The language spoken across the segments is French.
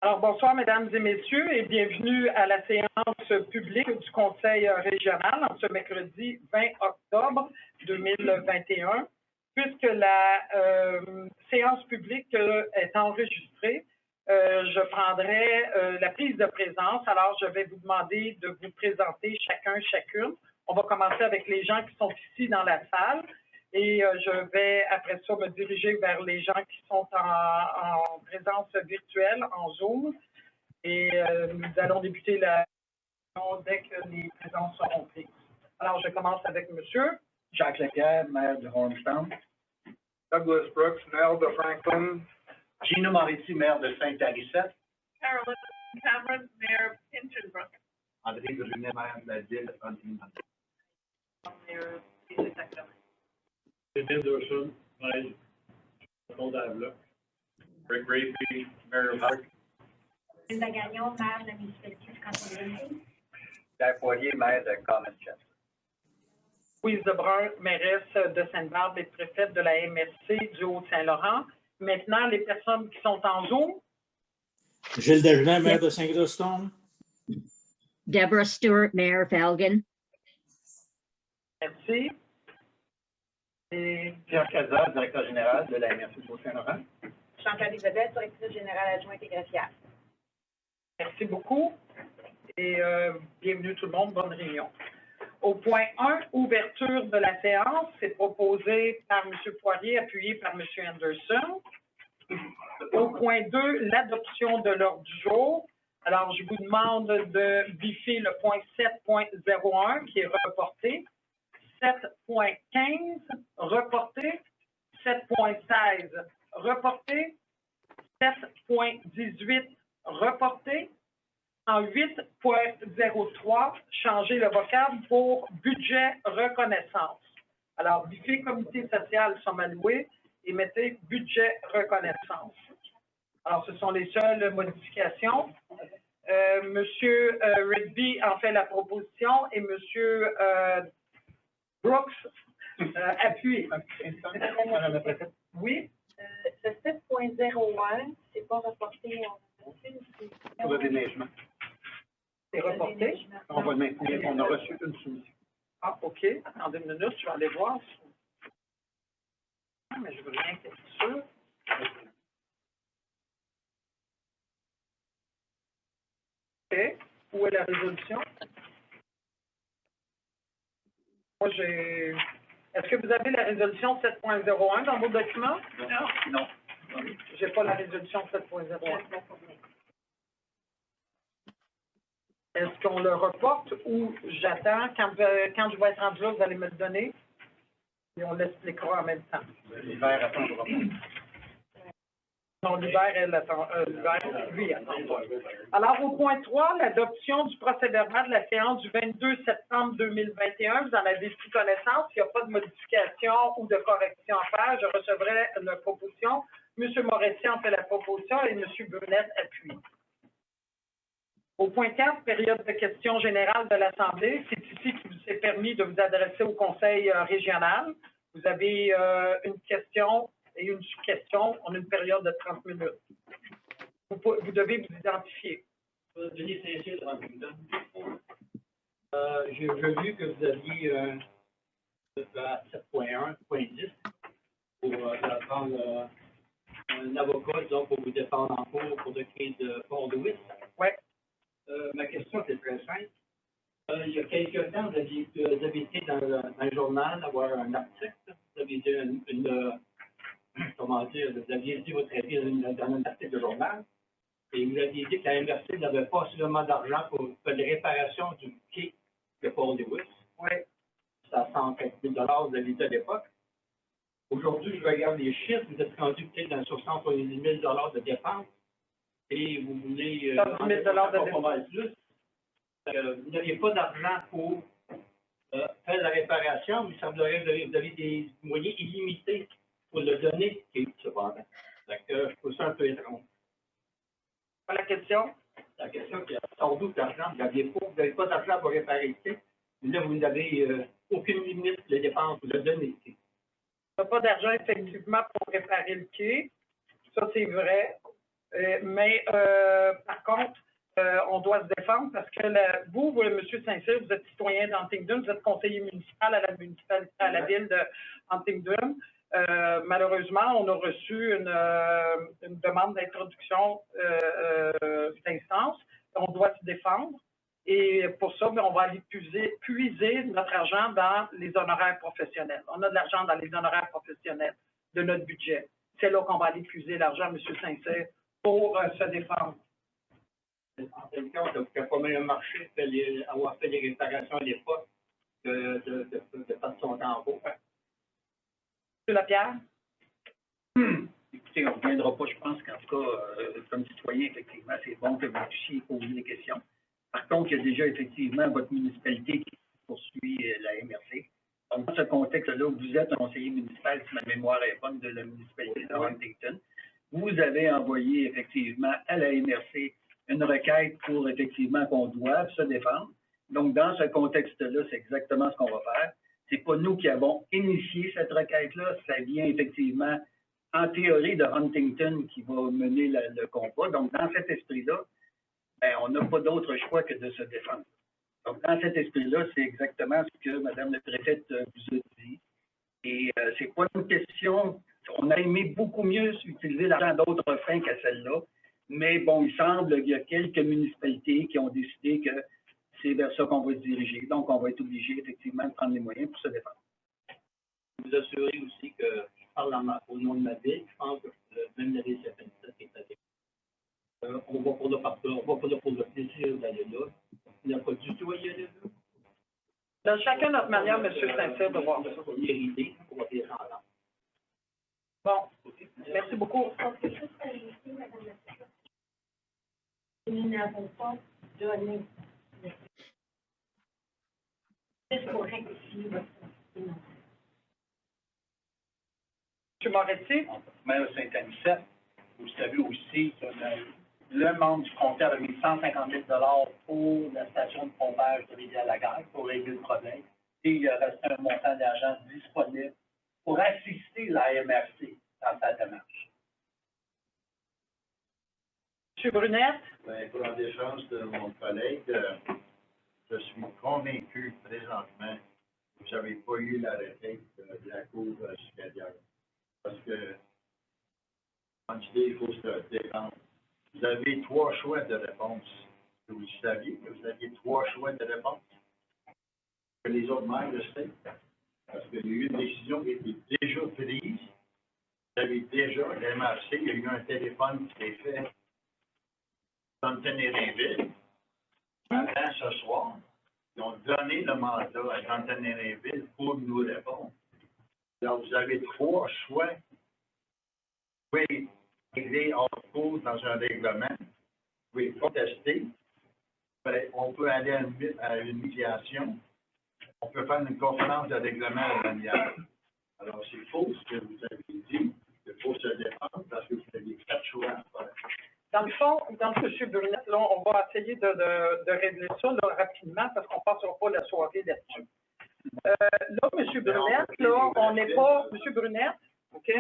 Alors, bonsoir, mesdames et messieurs, et bienvenue à la séance publique du Conseil régional en ce mercredi 20 octobre 2021. Puisque la séance publique est enregistrée, je prendrai la prise de présence. Alors, je vais vous demander de vous présenter chacune. On va commencer avec les gens qui sont ici dans la salle. Et je vais, après ça, me diriger vers les gens qui sont en présence virtuelle, en Zoom. Et nous allons débuter la séance dès que les présences seront prises. Alors, je commence avec monsieur. Jacques Leclerc, maire de Hornstown. Douglas Brooks, maire de Franklin. Gino Moretti, maire de Saint-Arisette. Carolyn Cameron, maire of Hinchinbrook. André Brunet, maire de la ville de Huntington. Mayor of Sacramento. David Dorson, maire de Condavla. Rick Rapey, maire of Park. Linda Gagnon, maire de la municipalité du canton de Vincennes. Pierre Poirier, maire de Commonchester. Louise Lebrun, mairesse de Sainte-Barbe et préfète de la MRC du Haut-Saint-Laurent. Maintenant, les personnes qui sont en Zoom. Gilles Dagenet, maire de Saint-Christophe. Deborah Stewart, mayor of Elgin. Merci. Et Pierre Cazard, directeur général de la MRC du Haut-Saint-Laurent. Chantal Isabelle, directrice générale adjointe et greffière. merci beaucoup. Et bienvenue tout le monde. Bonne réunion. Au point 1, ouverture de la séance, c'est proposé par M. Poirier, appuyé par M. Anderson. Au point 2, l'adoption de l'ordre du jour. Alors, je vous demande de biffer le point 7.01 qui est reporté, 7.15 reporté, 7.16 reporté, 7.18 reporté. En 8.03, changer le vocable pour budget reconnaissance. Alors, biffer comité social somme allouée et mettez budget reconnaissance. Alors, ce sont les seules modifications. Monsieur Rigby en fait la proposition et Monsieur Brooks appuie. Oui? Ce 7.01, c'est pas reporté. Pour le déneigement. C'est reporté. On va le maintenir. On a reçu une soumission. Ah, OK. Attendez une minute, je vais aller voir. Ah, mais je veux rien être sûr. OK. Où est la résolution? Moi, j'ai... Est-ce que vous avez la résolution 7.01 dans vos documents? Non. J'ai pas la résolution 7.01. Est-ce qu'on le reporte ou j'attends? Quand je vais être rendu là, vous allez me le donner et on l'expliquera en même temps. L'hiver attendra. Non, l'hiver, elle attend. Lui attend. Alors, au point 3, l'adoption du procès-verbal de la séance du 22 septembre 2021. Vous en avez pris connaissance. Il n'y a pas de modification ou de correction à faire. Je recevrai la proposition. M. Moretti en fait la proposition et M. Brunet appuie. Au point 4, période de questions générales de l'Assemblée, c'est ici qu'il vous est permis de vous adresser au Conseil régional. Vous avez une question et une sous-question. On a une période de 30 minutes. Vous devez vous identifier. Denis Saint-Cyr de Huntington. J'ai vu que vous aviez à 7.1.10 pour prendre un avocat, disons, pour vous défendre en cours pour le crise de Port-Louis. Oui. Ma question, c'est très simple. Il y a quelques temps, vous avez été dans le journal avoir un article. Vous avez dit comment dire, vous aviez dit votre avis dans un article de journal. Et vous aviez dit que la MRC n'avait pas suffisamment d'argent pour les réparations du quai de Port-Louis. Oui. C'est à 104 000 vous avez dit à l'époque. Aujourd'hui, je regarde les chiffres, vous êtes rendu peut-être dans 70 000 de dépenses. Et vous voulez $10 000 de pas mal plus. Vous n'aviez pas d'argent pour faire la réparation, mais il semblerait que vous avez des moyens illimités pour le donner, cependant. Donc, je trouve ça un peu étrange. Pas la question? La question, c'est sort d'où l'argent? Vous n'avez pas d'argent pour réparer le quai. Là, vous n'avez aucune limite de dépenses pour le donner. Il n'y a pas d'argent, effectivement, pour réparer le quai. Ça, c'est vrai. Mais par contre, on doit se défendre parce que vous, M. Saint-Cyr, vous êtes citoyen d'Huntingdon, vous êtes conseiller municipal à la ville de Huntingdon. Malheureusement, on a reçu une demande d'introduction d'instance. On doit se défendre. Et pour ça, on va aller puiser notre argent dans les honoraires professionnels. On a de l'argent dans les honoraires professionnels de notre budget. C'est là qu'on va aller puiser l'argent, M. Saint-Cyr, pour se défendre. En fin de compte, vous n'avez pas même marché avoir fait les réparations à l'époque de faire son temps en haut. M. Lapierre? Écoutez, on ne reviendra pas, je pense qu'en tout cas, comme citoyen, effectivement, c'est bon que vous puissiez poser des questions. Par contre, il y a déjà effectivement votre municipalité qui poursuit la MRC. Donc, dans ce contexte-là, vous êtes un conseiller municipal, si ma mémoire est bonne, de la municipalité de Huntingdon. Vous avez envoyé effectivement à la MRC une requête pour effectivement qu'on doive se défendre. Donc, dans ce contexte-là, c'est exactement ce qu'on va faire. C'est pas nous qui avons initié cette requête-là, ça vient effectivement, en théorie, de Huntingdon qui va mener le combat. Donc, dans cet esprit-là, ben, on n'a pas d'autre choix que de se défendre. Donc, dans cet esprit-là, c'est exactement ce que Mme la préfète vous a dit. Et c'est pas une question, on a aimé beaucoup mieux utiliser l'argent à d'autres fins qu'à celle-là. Mais bon, il semble qu'il y a quelques municipalités qui ont décidé que c'est vers ça qu'on va se diriger. Donc, on va être obligé, effectivement, de prendre les moyens pour se défendre. Vous assurez aussi que je parle au nom de ma ville, je pense que même la DCFNC est assez. On va pour le plaisir d'aller là. Il n'y a pas du tout à y aller là. De chacun notre manière, M. Saint-Cyr, de voir ça. On va bien s'entendre. Bon, merci beaucoup. Nous n'avons pas donné. C'est pour rectifier votre financement. M. Moretti? Maire de Saint-Anicette, vous savez aussi que le membre du comté a mis 150 000 $ pour la station de pompage de Rivière-la-Garde pour régler le problème. Et il reste un montant d'argent disponible pour assister la MRC dans sa démarche. M. Brunette? Bien, pour la défense de mon collègue, je suis convaincu présentement que vous n'avez pas eu la requête de la Cour supérieure. Parce que, en idée, il faut se défendre. Vous avez 3 choix de réponse. Vous saviez que vous aviez 3 choix de réponse. Que les autres maires le savent. Parce qu'il y a eu une décision qui a été déjà prise. Vous avez déjà la MRC, il y a eu un téléphone qui s'est fait dans Ténérinville. Avant ce soir, ils ont donné le mandat à Jean Ténérinville pour nous répondre. Alors, vous avez 3 choix. Vous pouvez régler hors cours dans un règlement. Vous pouvez contester. On peut aller à une médiation. On peut faire une conférence de règlement à l'amiable. Alors, c'est faux ce que vous avez dit. Il faut se défendre parce que vous avez 4 choix à faire. Dans le fond, M. Brunette, là, on va essayer de régler ça là, rapidement parce qu'on ne passera pas la soirée là-dessus. Là, M. Brunette, là, on n'est pas, M. Brunette, OK?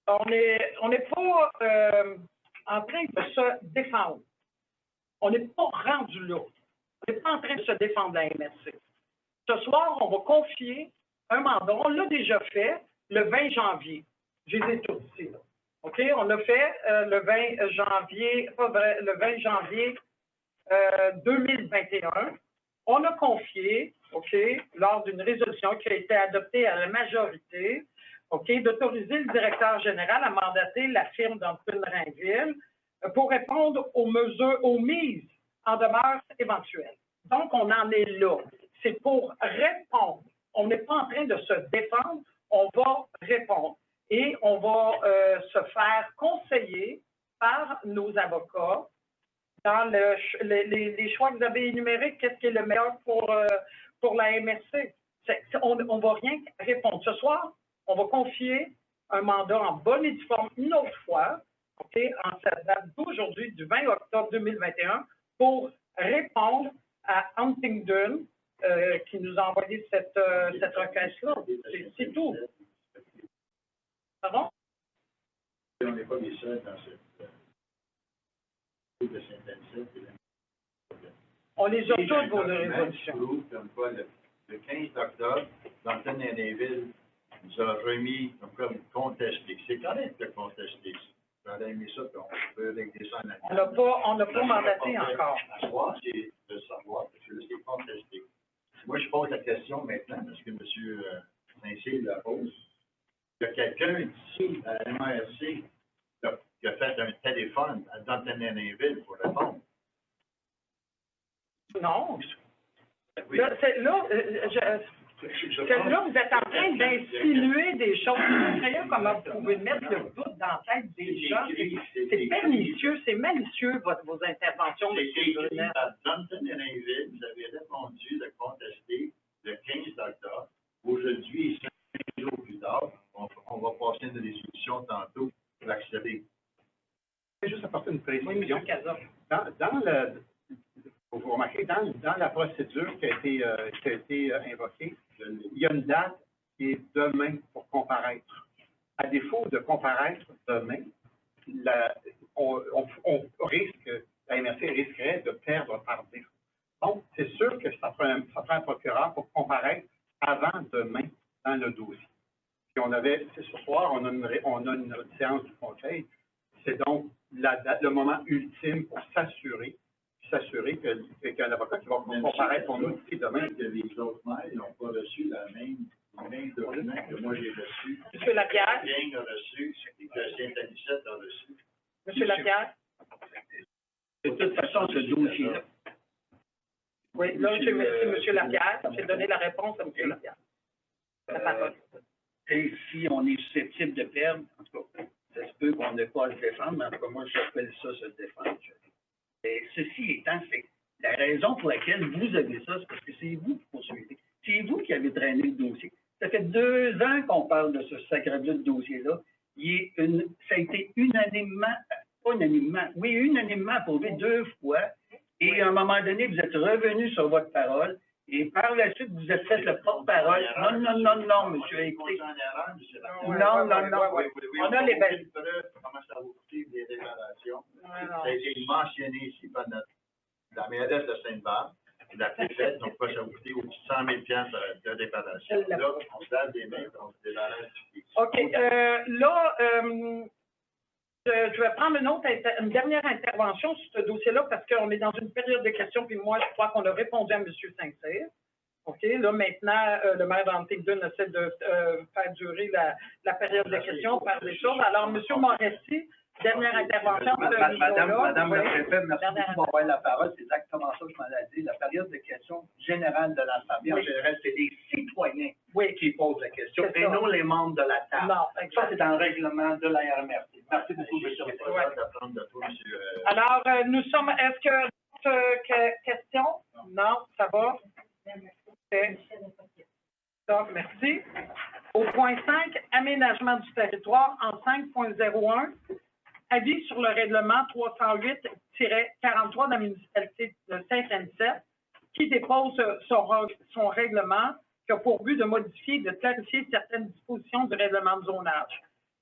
On n'est pas en train de se défendre. On n'est pas rendu là. On n'est pas en train de se défendre la MRC. Ce soir, on va confier un mandat. On l'a déjà fait le 20 janvier. Je les ai tous ici, là. OK? On a fait le 20 janvier, pas vrai, le 20 janvier 2021. On a confié, OK, lors d'une résolution qui a été adoptée à la majorité, OK, d'autoriser le directeur général à mandater la firme d'Antoine-Rainville pour répondre aux mises en demeure éventuelles. Donc, on en est là. C'est pour répondre. On n'est pas en train de se défendre, on va répondre. Et on va se faire conseiller par nos avocats dans les choix que vous avez énumérés, qu'est-ce qui est le meilleur pour la MRC. On ne va rien répondre. Ce soir, on va confier un mandat en bonne et due forme une autre fois, OK, en cette date d'aujourd'hui, du 20 octobre 2021, pour répondre à Huntingdon, qui nous a envoyé cette requête-là. C'est tout. Pardon? On n'est pas les seuls dans cette de Saint-Anicette. On les a Et toutes, vos un document résolutions. qui prouve comme quoi le 15 octobre, l'antenne d'Annéville nous a remis comme contesté. C'est correct de contester. J'aurais aimé ça, puis on peut régler ça en attendant. On n'a pas mandaté encore. À voir, c'est de savoir, parce que là, c'est contesté. Moi, je pose la question maintenant, parce que M. Saint-Cyr la pose. Il y a quelqu'un ici, à la MRC, qui a fait un téléphone à Danton-Nainville pour répondre. Non. Oui. Là, là, vous êtes en train d'insinuer des choses. Je sais pas comment vous pouvez mettre le doute dans la tête des gens. C'est pernicieux, c'est malicieux, vos interventions, M. C'est écrit Brunet. à Danton-Nainville, vous avez répondu de contester le 15 octobre. Aujourd'hui, 5 jours plus tard, on va passer une résolution tantôt pour accéder. Je vais juste apporter une Oui, précision. M. Cazot. Vous remarquez, dans la procédure qui a été invoquée, il y a une date qui est demain pour comparaître. À défaut de comparaître demain, la MRC risquerait de perdre par défaut. Donc, c'est sûr que ça prend un procureur pour comparaître avant demain dans le dossier. Puis ce soir, on a une séance du Conseil. C'est donc le moment ultime pour s'assurer qu'un avocat qui va comparaître son dossier demain. Que les autres maires n'ont pas reçu le même document que moi j'ai reçu. M. Lapierre. Bien a reçu, et que Saint-Anicette a reçu. M. Lapierre. De toute façon, ce dossier-là. Oui, là, c'est M. Lapierre. J'ai donné la réponse à M. Lapierre. La parole. Et si on est susceptible de perdre, en tout cas, ça se peut qu'on n'ait pas à se défendre, mais en tout cas, moi, j'appelle ça se défendre. Et ceci étant, c'est la raison pour laquelle vous avez ça, c'est parce que c'est vous qui poursuivez. C'est vous qui avez traîné le dossier. Ça fait 2 ans qu'on parle de ce sacre-bleu de dossier-là. Ça a été unanimement approuvé 2 fois. Et à un moment donné, vous êtes revenu sur votre parole. Et par la suite, vous êtes fait le porte-parole. Non, monsieur, écoutez. Non. On a les belles. Comment ça va coûter des réparations? Ça a été mentionné ici par la mairesse de Sainte-Barbe, la préfète, donc ça va coûter au-dessus de 100 000 $ de réparation. Là, on se lave les mains, on se débarrasse du pied. OK. Je vais prendre une dernière intervention sur ce dossier-là parce qu'on est dans une période de questions, puis moi, je crois qu'on a répondu à M. Saint-Cyr. OK. Là, maintenant, le maire d'Huntingdon essaie de faire durer la période de questions par des choses. Alors, M. Moretti, dernière intervention. Madame la préfète, merci beaucoup d'avoir la parole. C'est exactement ça que je m'en ai dit. La période de questions générale de l'Assemblée, en général, c'est les citoyens qui posent la question et non les membres de la table. Non, ça, c'est dans le règlement de la RMRC. Merci beaucoup, M. Alors, nous sommes. Est-ce que d'autres questions? Non, ça va? Donc, merci. Au point 5, aménagement du territoire en 5.01. Avis sur le règlement 308-43 de la municipalité de Saint-Anicette qui dépose son règlement qui a pour but de modifier et de clarifier certaines dispositions du règlement de zonage.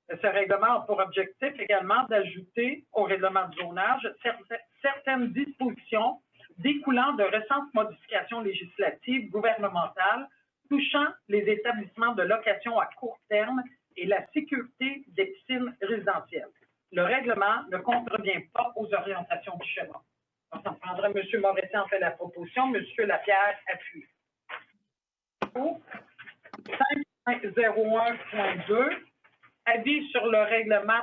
Ce règlement a pour objectif également d'ajouter au règlement de zonage certaines dispositions découlant de récentes modifications législatives gouvernementales touchant les établissements de location à court terme et la sécurité des piscines résidentielles. Le règlement ne contrevient pas aux orientations du schéma. Donc, on prendra M. Moretti en fait la proposition, M. Lapierre appuie. 5.01.2, avis sur le règlement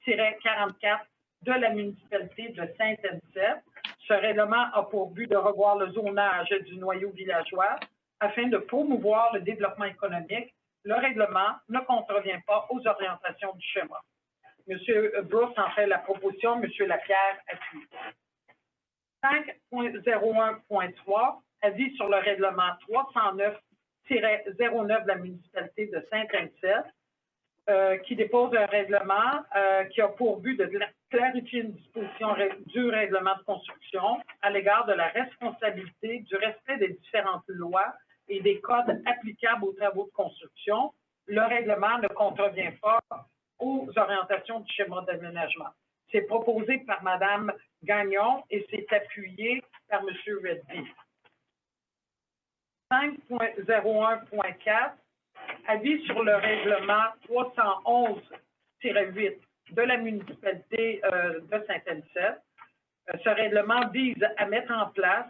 308-44 de la municipalité de Saint-Anicette. Ce règlement a pour but de revoir le zonage du noyau villageois afin de promouvoir le développement économique. Le règlement ne contrevient pas aux orientations du schéma. M. Bruce en fait la proposition, M. Lapierre appuie. 5.01.3, avis sur le règlement 309-09 de la municipalité de Saint-Anicette, qui dépose un règlement qui a pour but de clarifier une disposition du règlement de construction à l'égard de la responsabilité du respect des différentes lois et des codes applicables aux travaux de construction. Le règlement ne contrevient pas aux orientations du schéma d'aménagement. C'est proposé par Mme Gagnon et c'est appuyé par M. Reddy. 5.01.4, avis sur le règlement 311-8 de la municipalité de Saint-Anicette. Ce règlement vise à mettre en place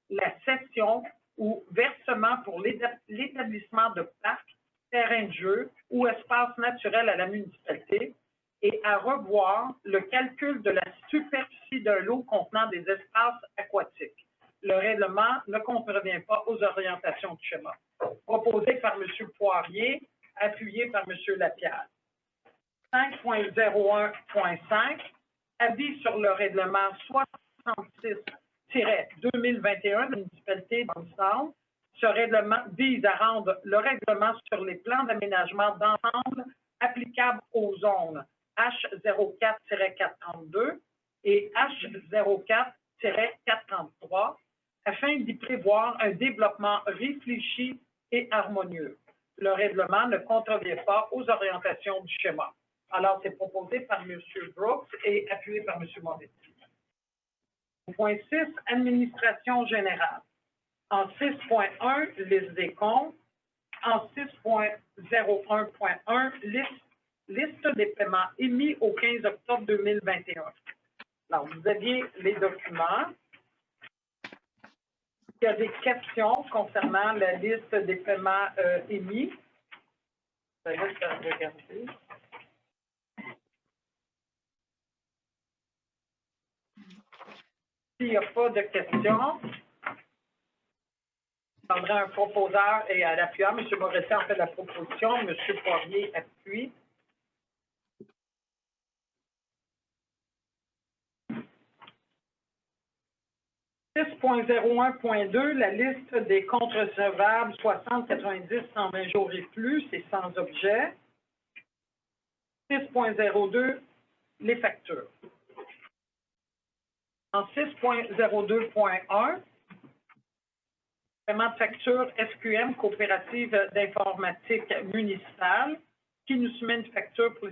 la cession ou versement pour l'établissement de parcs, terrains de jeu ou espaces naturels à la municipalité et à revoir le calcul de la superficie d'un lot contenant des espaces aquatiques. Le règlement ne contrevient pas aux orientations du schéma. Proposé par M. Poirier, appuyé par M. Lapierre. 5.01.5, avis sur le règlement 66-2021 de la municipalité d'Annecy. Ce règlement vise à rendre le règlement sur les plans d'aménagement d'ensemble applicable aux zones H04-432 et H04-433 afin d'y prévoir un développement réfléchi et harmonieux. Le règlement ne contrevient pas aux orientations du schéma. Alors, c'est proposé par M. Brooks et appuyé par M. Moretti. Point 6, administration générale. En 6.1, liste des comptes. En 6.01.1, liste des paiements émis au 15 octobre 2021. Alors, vous aviez les documents. Il y a des questions concernant la liste des paiements émis. Je vais juste regarder. S'il n'y a pas de questions, je prendrai un proposeur et à l'appuyeur. M. Moretti en fait la proposition. M. Poirier appuie. « 6.01.2, la liste des comptes recevables 60, 90, 120 jours et plus, c'est sans objet. 6.02, les factures. En 6.02.1, paiement de facture SQM, Coopérative d'informatique municipale, qui nous soumet une facture pour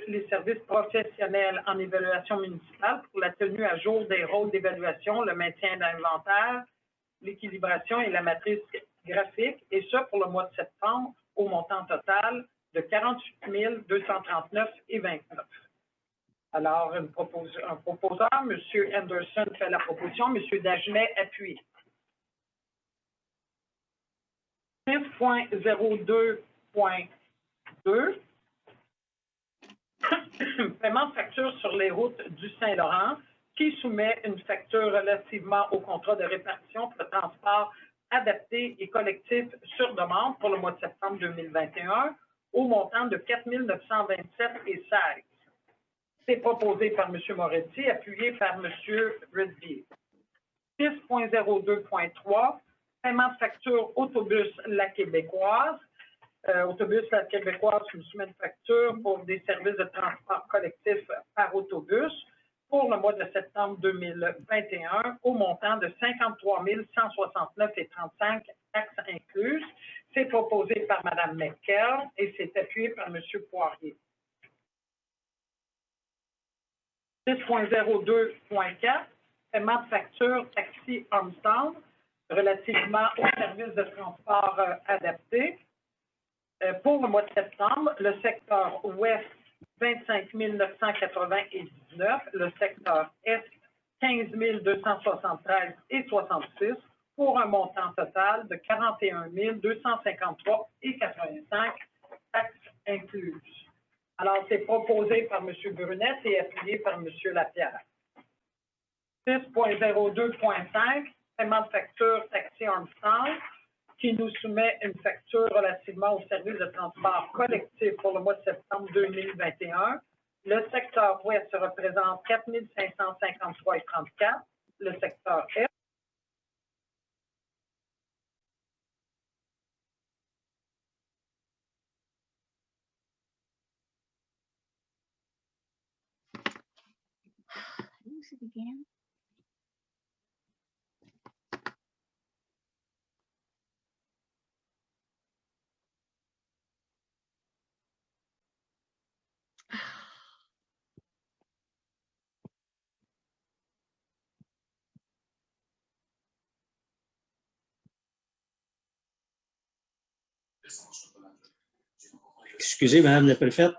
les services professionnels en évaluation municipale pour la tenue à jour des rôles d'évaluation, le maintien d'inventaire, l'équilibration et la matrice graphique, et ça pour le mois de septembre au montant total de 48 239,29 $. Alors, un proposeur, M. Anderson fait la proposition, M. Dagenet appuie. 6.02.2, paiement de facture sur les routes du Saint-Laurent, qui soumet une facture relativement au contrat de répartition pour le transport adapté et collectif sur demande pour le mois de septembre 2021 au montant de 4 927,16 $. C'est proposé par M. Moretti, appuyé par M. Redby. 6.02.3, paiement de facture Autobus La Québécoise. Autobus La Québécoise nous soumet une facture pour des services de transport collectif par autobus pour le mois de septembre 2021 au montant de 53 169,35 $, taxes incluses. C'est proposé par Mme McKell et c'est appuyé par M. Poirier. 6.02.4, paiement de facture Taxi Armstrong relativement aux services de transport adaptés. Pour le mois de septembre, le secteur ouest, 25 980,19 $, le secteur est, 15 273,66 $, pour un montant total de 41 253,85 $, taxes incluses. Alors, c'est proposé par M. Brunette et appuyé par M. Lapierre. 6.02.5, paiement de facture Taxi Armstrong, qui nous soumet une facture relativement au service de transport collectif pour le mois de septembre 2021. Le secteur ouest représente 4 553,34 $, le secteur est. Excusez, Madame la préfète.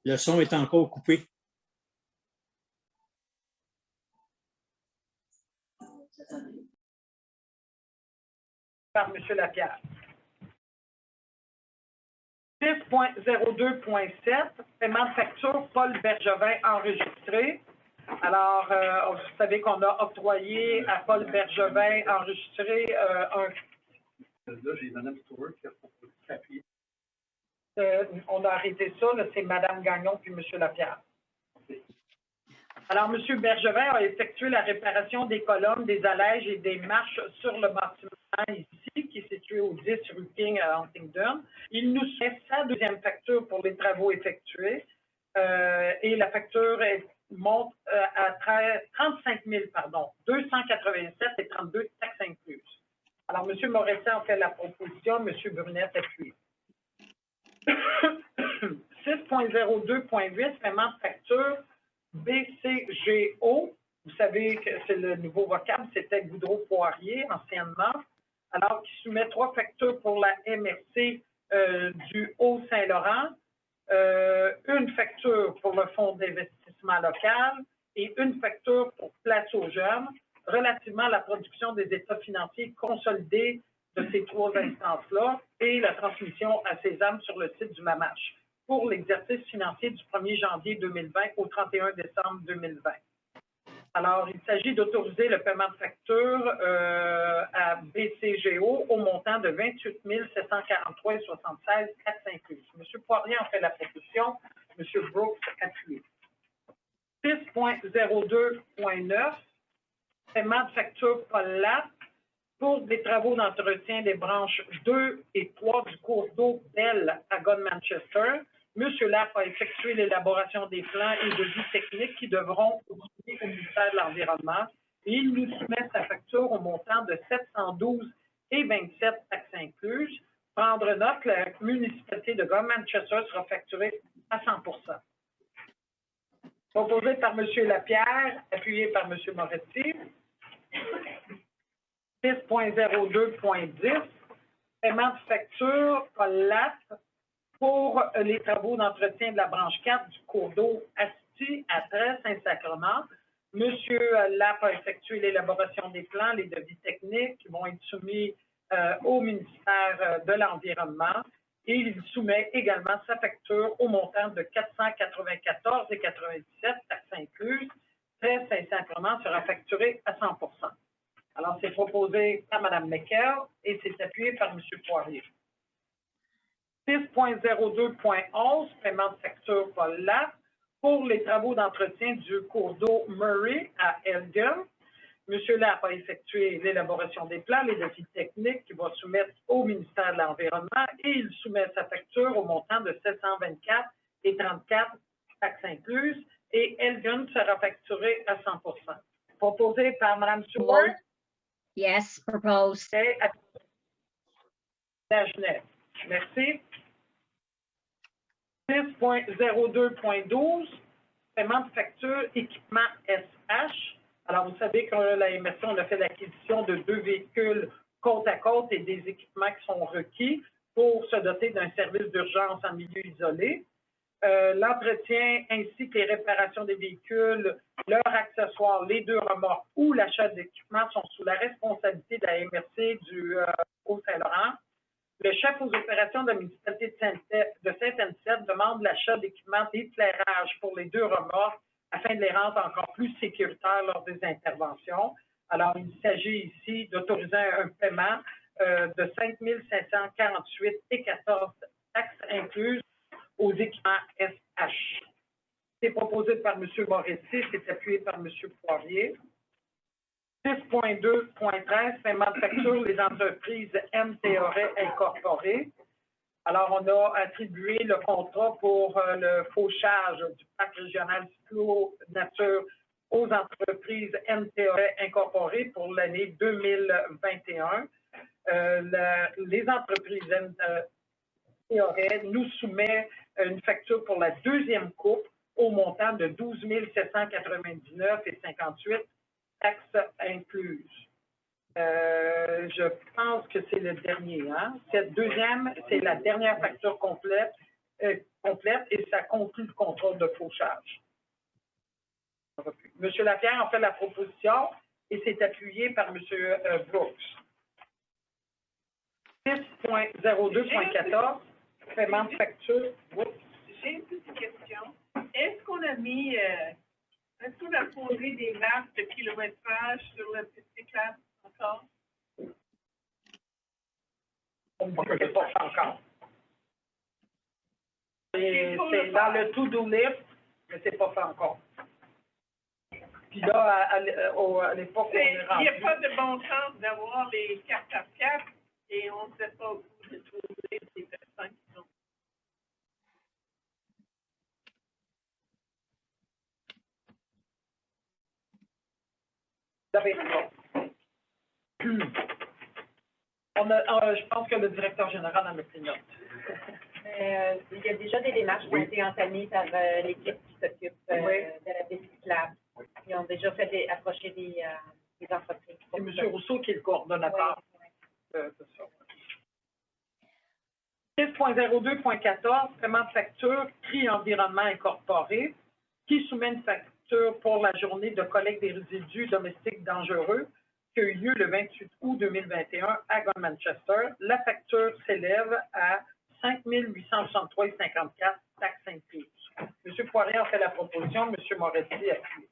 Le son est encore coupé. Par M. Lapierre. 6.02.7, paiement de facture Paul Bergevin enregistré. Alors, vous savez qu'on a octroyé à Paul Bergevin enregistré un... Là, j'ai Mme Stewart qui a proposé de s'appuyer. On a arrêté ça, c'est Mme Gagnon puis M. Lapierre. Alors, M. Bergevin a effectué la réparation des colonnes, des allèges et des marches sur le bâtiment ici, qui est situé au 10 rue King à Huntingdon. Il nous fait sa deuxième facture pour les travaux effectués et la facture monte à 35 000, 287 et 32 taxes incluses. Alors, M. Moretti en fait la proposition, M. Brunet appuie. 6.02.8, paiement de facture BCGO. Vous savez que c'est le nouveau vocable, c'était Goudreau-Poirier anciennement. Alors, qui soumet 3 factures pour la MRC du Haut-Saint-Laurent, une facture pour le Fonds d'investissement local et une facture pour Place aux Jeunes relativement à la production des états financiers consolidés de ces 3 instances-là et la transmission à Sésame sur le site du MAMACH pour l'exercice financier du 1er janvier 2020 au 31 décembre 2020. Alors, il s'agit d'autoriser le paiement de facture à BCGO au montant de 28 743,76 taxes incluses. M. Poirier en fait la proposition, M. Brooks appuie. 6.02.9, paiement de facture Paul Lapp pour des travaux d'entretien des branches 2 et 3 du cours d'eau Bell à Gun-Manchester. M. Lapp a effectué l'élaboration des plans et devis techniques qui devront être au ministère de l'Environnement et il nous soumet sa facture au montant de 712,27 taxes incluses. Prendre note, la municipalité de Gun-Manchester sera facturée à 100%. Proposé par M. Lapierre, appuyé par M. Moretti. 6.02.10, paiement de facture Paul Lapp pour les travaux d'entretien de la branche 4 du cours d'eau Asti à Saint-Sacrement. M. Lapp a effectué l'élaboration des plans, les devis techniques qui vont être soumis au ministère de l'Environnement et il soumet également sa facture au montant de 494,97 taxes incluses. Saint-Sacrement sera facturé à 100%. Alors, c'est proposé par Mme Mecker et c'est appuyé par M. Poirier. 6.02.11, paiement de facture Paul Lapp pour les travaux d'entretien du cours d'eau Murray à Elgin. M. Lapp a effectué l'élaboration des plans, les devis techniques qu'il va soumettre au ministère de l'Environnement et il soumet sa facture au montant de 724,34 taxes incluses et Elgin sera facturé à 100%. Proposé par Mme Stewart. Yes, proposed. La Genève. Merci. 6.02.12, paiement de facture équipement SH. Alors, vous savez que la MRC, on a fait l'acquisition de 2 véhicules côte à côte et des équipements qui sont requis pour se doter d'un service d'urgence en milieu isolé. L'entretien ainsi que les réparations des véhicules, leurs accessoires, les 2 remorques ou l'achat d'équipements sont sous la responsabilité de la MRC du Haut-Saint-Laurent. Le chef aux opérations de la municipalité de Saint-Anicette demande l'achat d'équipements d'éclairage pour les 2 remorques afin de les rendre encore plus sécuritaires lors des interventions. Alors, il s'agit ici d'autoriser un paiement de 5 548,14 taxes incluses aux équipements SH. C'est proposé par M. Moretti, c'est appuyé par M. Poirier. 6.2.13, paiement de facture les entreprises MTORE incorporées. Alors, on a attribué le contrat pour le fauchage du parc régional cyclo-nature aux entreprises MTORE incorporées pour l'année 2021. Les entreprises MTORE nous soumettent une facture pour la 2e coupe au montant de 12 799,58 taxes incluses. Je pense que c'est le dernier, hein? Cette deuxième, c'est la dernière facture complète et ça conclut le contrôle de fauchage. M. Lapierre en fait la proposition et c'est appuyé par M. Brooks. 6.02.14, paiement de facture. J'ai une petite question. Est-ce qu'on a posé des marques de kilométrage sur le petit classe encore? On ne sait pas encore. C'est dans le to-do list, mais c'est pas fait encore. Puis là, à l'époque, on est rendu. Il n'y a pas de bon sens d'avoir les 4x4 et on ne sait pas où de trouver des personnes qui sont. Vous avez raison. Je pense que le directeur général en a pris note. Il y a déjà des démarches qui ont été entamées par l'équipe qui s'occupe de la piste cyclable. Ils ont déjà fait approcher des entreprises. C'est M. Rousseau qui est le coordonnateur. C'est ça. 6.02.14, paiement de facture, CRI Environnement Incorporé, qui soumet une facture pour la journée de collecte des résidus domestiques dangereux qui a eu lieu le 28 août 2021 à Manchester. La facture s'élève à 5 863,54 taxes incluses. M. Poirier a fait la proposition, M. Moretti appuie.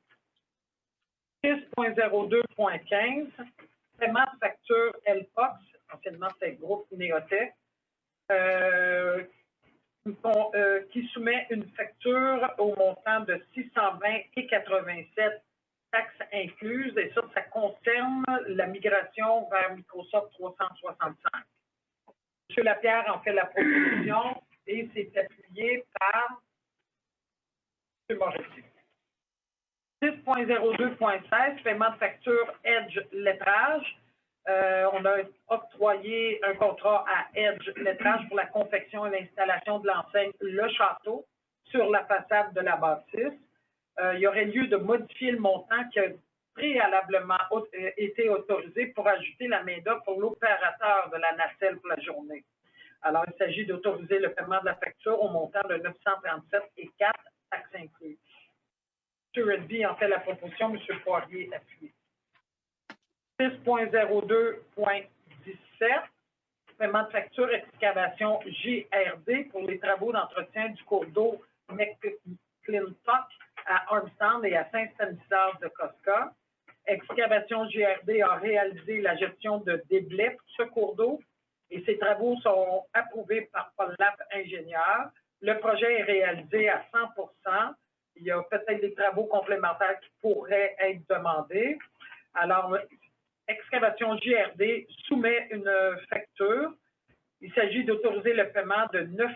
6.02.15, paiement de facture LPOX, anciennement c'est le groupe Néotech, qui soumet une facture au montant de 620,87 taxes incluses, et ça concerne la migration vers Microsoft 365. M. Lapierre en fait la proposition et c'est appuyé par M. Moretti. 6.02.16, paiement de facture Edge Lettrage. On a octroyé un contrat à Edge Lettrage pour la confection et l'installation de l'enseigne Le Château sur la façade de la bâtisse. Il y aurait lieu de modifier le montant qui a préalablement été autorisé pour ajouter la main-d'œuvre pour l'opérateur de la nacelle pour la journée. Alors, il s'agit d'autoriser le paiement de la facture au montant de 937,04 taxes incluses. M. Redby en fait la proposition, M. Poirier appuie. 6.02.17, paiement de facture excavation GRD pour les travaux d'entretien du cours d'eau McClintock à Armstrong et à Saint-Stanislas de Cosca. Excavation GRD a réalisé la gestion de déblais pour ce cours d'eau et ces travaux sont approuvés par Paul Lapp, ingénieur. Le projet est réalisé à 100%. Il y a peut-être des travaux complémentaires qui pourraient être demandés. Alors, Excavation JRD soumet une facture. Il s'agit d'autoriser le paiement de 9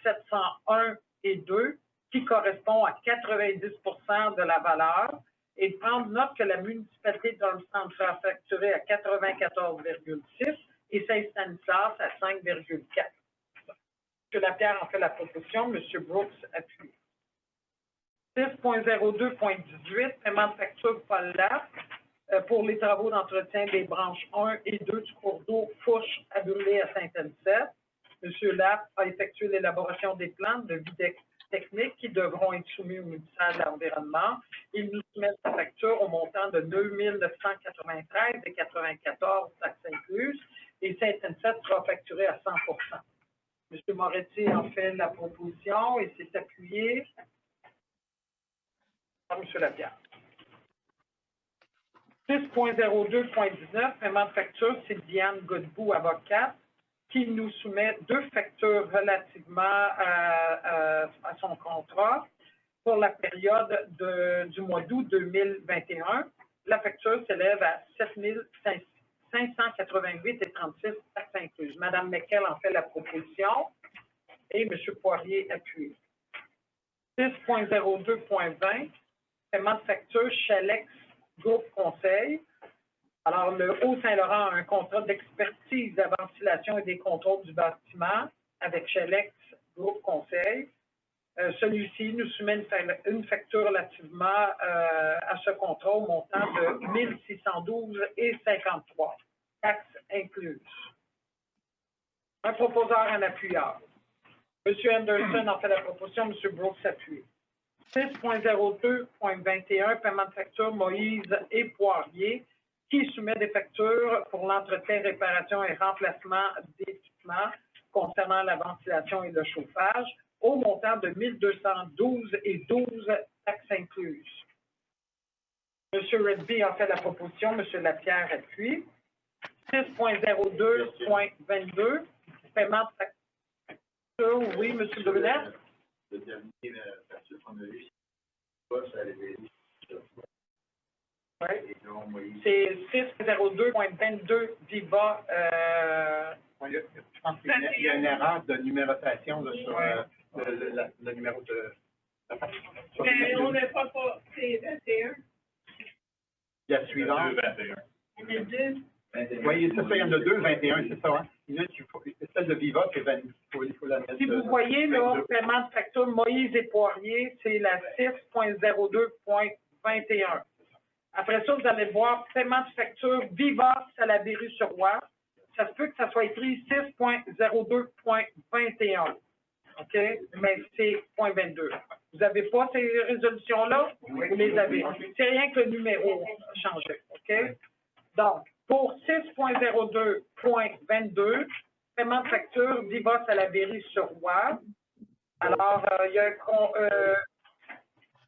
701,2 qui correspond à 90 de la valeur et de prendre note que la municipalité d'Armstrong sera facturée à 94,6 et Saint-Stanislas à 5,4. M. Lapierre en fait la proposition, M. Brooks appuie. 6.02.18, paiement de facture Paul Lapp pour les travaux d'entretien des branches 1 et 2 du cours d'eau Fouche à Burley à Saint-Anicet. M. Lapp a effectué l'élaboration des plans de vie technique qui devront être soumis au ministère de l'Environnement. Il nous soumet sa facture au montant de 2 993,94 taxes incluses et Saint-Anicet sera facturé à 100%. M. Moretti en fait la proposition et s'est appuyé par M. Lapierre. 6.02.19, paiement de facture, c'est Diane Godbout, avocate, qui nous soumet deux factures relativement à son contrat pour la période du mois d'août 2021. La facture s'élève à 7 588,36 taxes incluses. Mme McKell en fait la proposition et M. Poirier appuie. 6.02.20, paiement de facture Chalex Groupe Conseil. Alors, le Haut-Saint-Laurent a un contrat d'expertise, de ventilation et des contrôles du bâtiment avec Chalex Groupe Conseil. Celui-ci nous soumet une facture relativement à ce contrat au montant de 1612,53, taxes incluses. Un proposeur en appuyeur. M. Anderson en fait la proposition, M. Brooks appuie. 6.02.21, paiement de facture Moïse et Poirier, qui soumet des factures pour l'entretien, réparation et remplacement d'équipements concernant la ventilation et le chauffage, au montant de 1212,12, taxes incluses. M. Redby en fait la proposition, M. Lapierre appuie. 6.02.22, paiement de facture, oui, M. Brunet. Le dernier facture qu'on a eu, ça allait bien. Oui. C'est 6.02.22 Viva. Je pense qu'il y a une erreur de numérotation là, sur le numéro de la facture. Mais on n'est pas, c'est 21. La suivante. 21. Il y en a deux. Oui, c'est ça, il y en a deux, 21, c'est ça. Hein? Celle de Viva, c'est 20. Il faut la mettre. Si vous voyez, là, paiement de facture Moïse et Poirier, c'est la 6.02.21. Après ça, vous allez voir paiement de facture Viva Salaberry-sur-Roi. Ça se peut que ça soit écrit 6.02.21. OK? Mais c'est .22. Vous n'avez pas ces résolutions-là? Vous les avez. C'est rien que le numéro a changé. OK? Donc, pour 6.02.22, paiement de facture Viva Salaberry-sur-Roi. Alors, il y a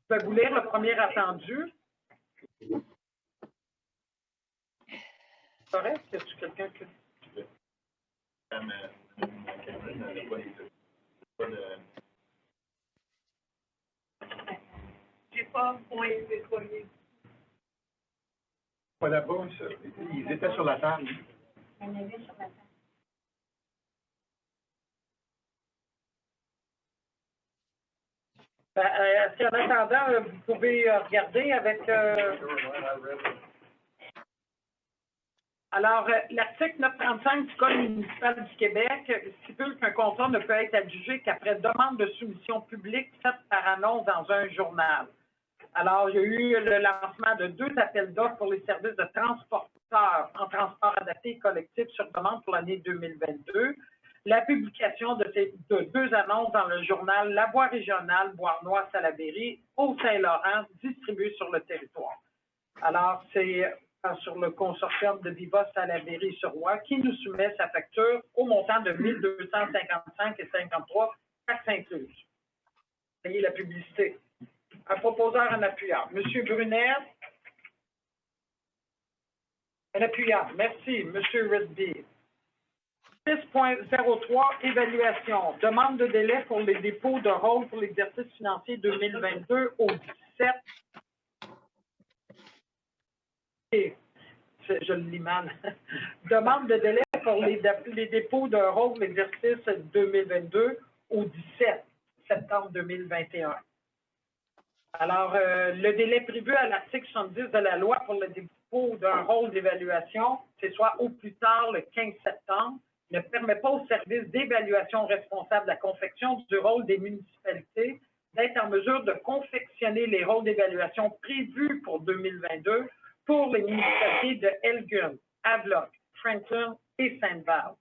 je vais vous lire le premier attendu. Correct? Y a-t-il quelqu'un qui... J'ai pas point déployé. Pas là-bas, ils étaient sur la table. Il y en avait sur la table. En attendant, vous pouvez regarder avec... Alors, l'article 935 du Code municipal du Québec stipule qu'un contrat ne peut être adjugé qu'après demande de soumission publique faite par annonce dans un journal. Alors, il y a eu le lancement de 2 appels d'offres pour les services de transporteurs en transport adapté et collectif sur demande pour l'année 2022. La publication de ces 2 annonces dans le journal La Voix régionale Beauharnois-Salaberry au Saint-Laurent, distribuées sur le territoire. Alors, c'est sur le consortium de Viva Salaberry-sur-Roi qui nous soumet sa facture au montant de 1255,53, taxes incluses. Payez la publicité. Un proposeur en appuyant. Monsieur Brunet. Un appuyant. Merci. Monsieur Redby. 6.03, évaluation. Demande de délai pour les dépôts de rôle pour l'exercice financier 2022 au 17. Je le lis mal. Demande de délai pour les dépôts de rôle pour l'exercice 2022 au 17 septembre 2021. Alors, le délai prévu à l'article 70 de la loi pour le dépôt d'un rôle d'évaluation, c'est soit au plus tard le 15 septembre, ne permet pas au service d'évaluation responsable de la confection du rôle des municipalités d'être en mesure de confectionner les rôles d'évaluation prévus pour 2022 pour les municipalités de Elgin, Havelock, Franklin et Sainte-Val.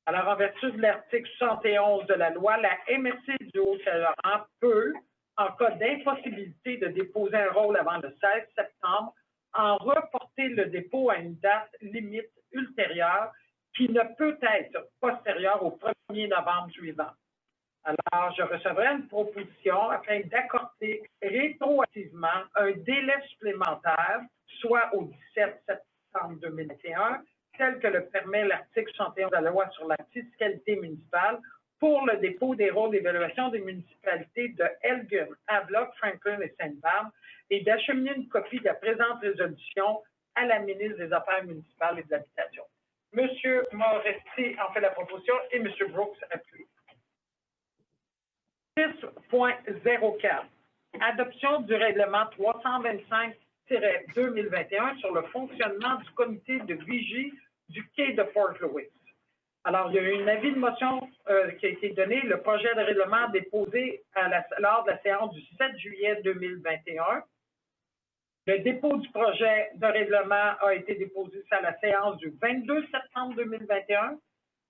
Alors, en vertu de l'article 71 de la loi, la MRC du Haut-Saint-Laurent peut, en cas d'impossibilité de déposer un rôle avant le 16 septembre, en reporter le dépôt à une date limite ultérieure qui ne peut être postérieure au 1er novembre suivant. Alors, je recevrai une proposition afin d'accorder rétroactivement un délai supplémentaire, soit au 17 septembre 2021, tel que le permet l'article 61 de la loi sur la fiscalité municipale, pour le dépôt des rôles d'évaluation des municipalités de Elgin, Havelock, Franklin et Sainte-Barbe, et d'acheminer une copie de la présente résolution à la ministre des Affaires municipales et de l'Habitation. M. Moretti en fait la proposition et M. Brooks appuie. 6.04. Adoption du règlement 325-2021 sur le fonctionnement du comité de vigie du quai de Port Louis. Alors, il y a eu un avis de motion qui a été donné. Le projet de règlement déposé lors de la séance du 7 juillet 2021. Le dépôt du projet de règlement a été déposé à la séance du 22 septembre 2021.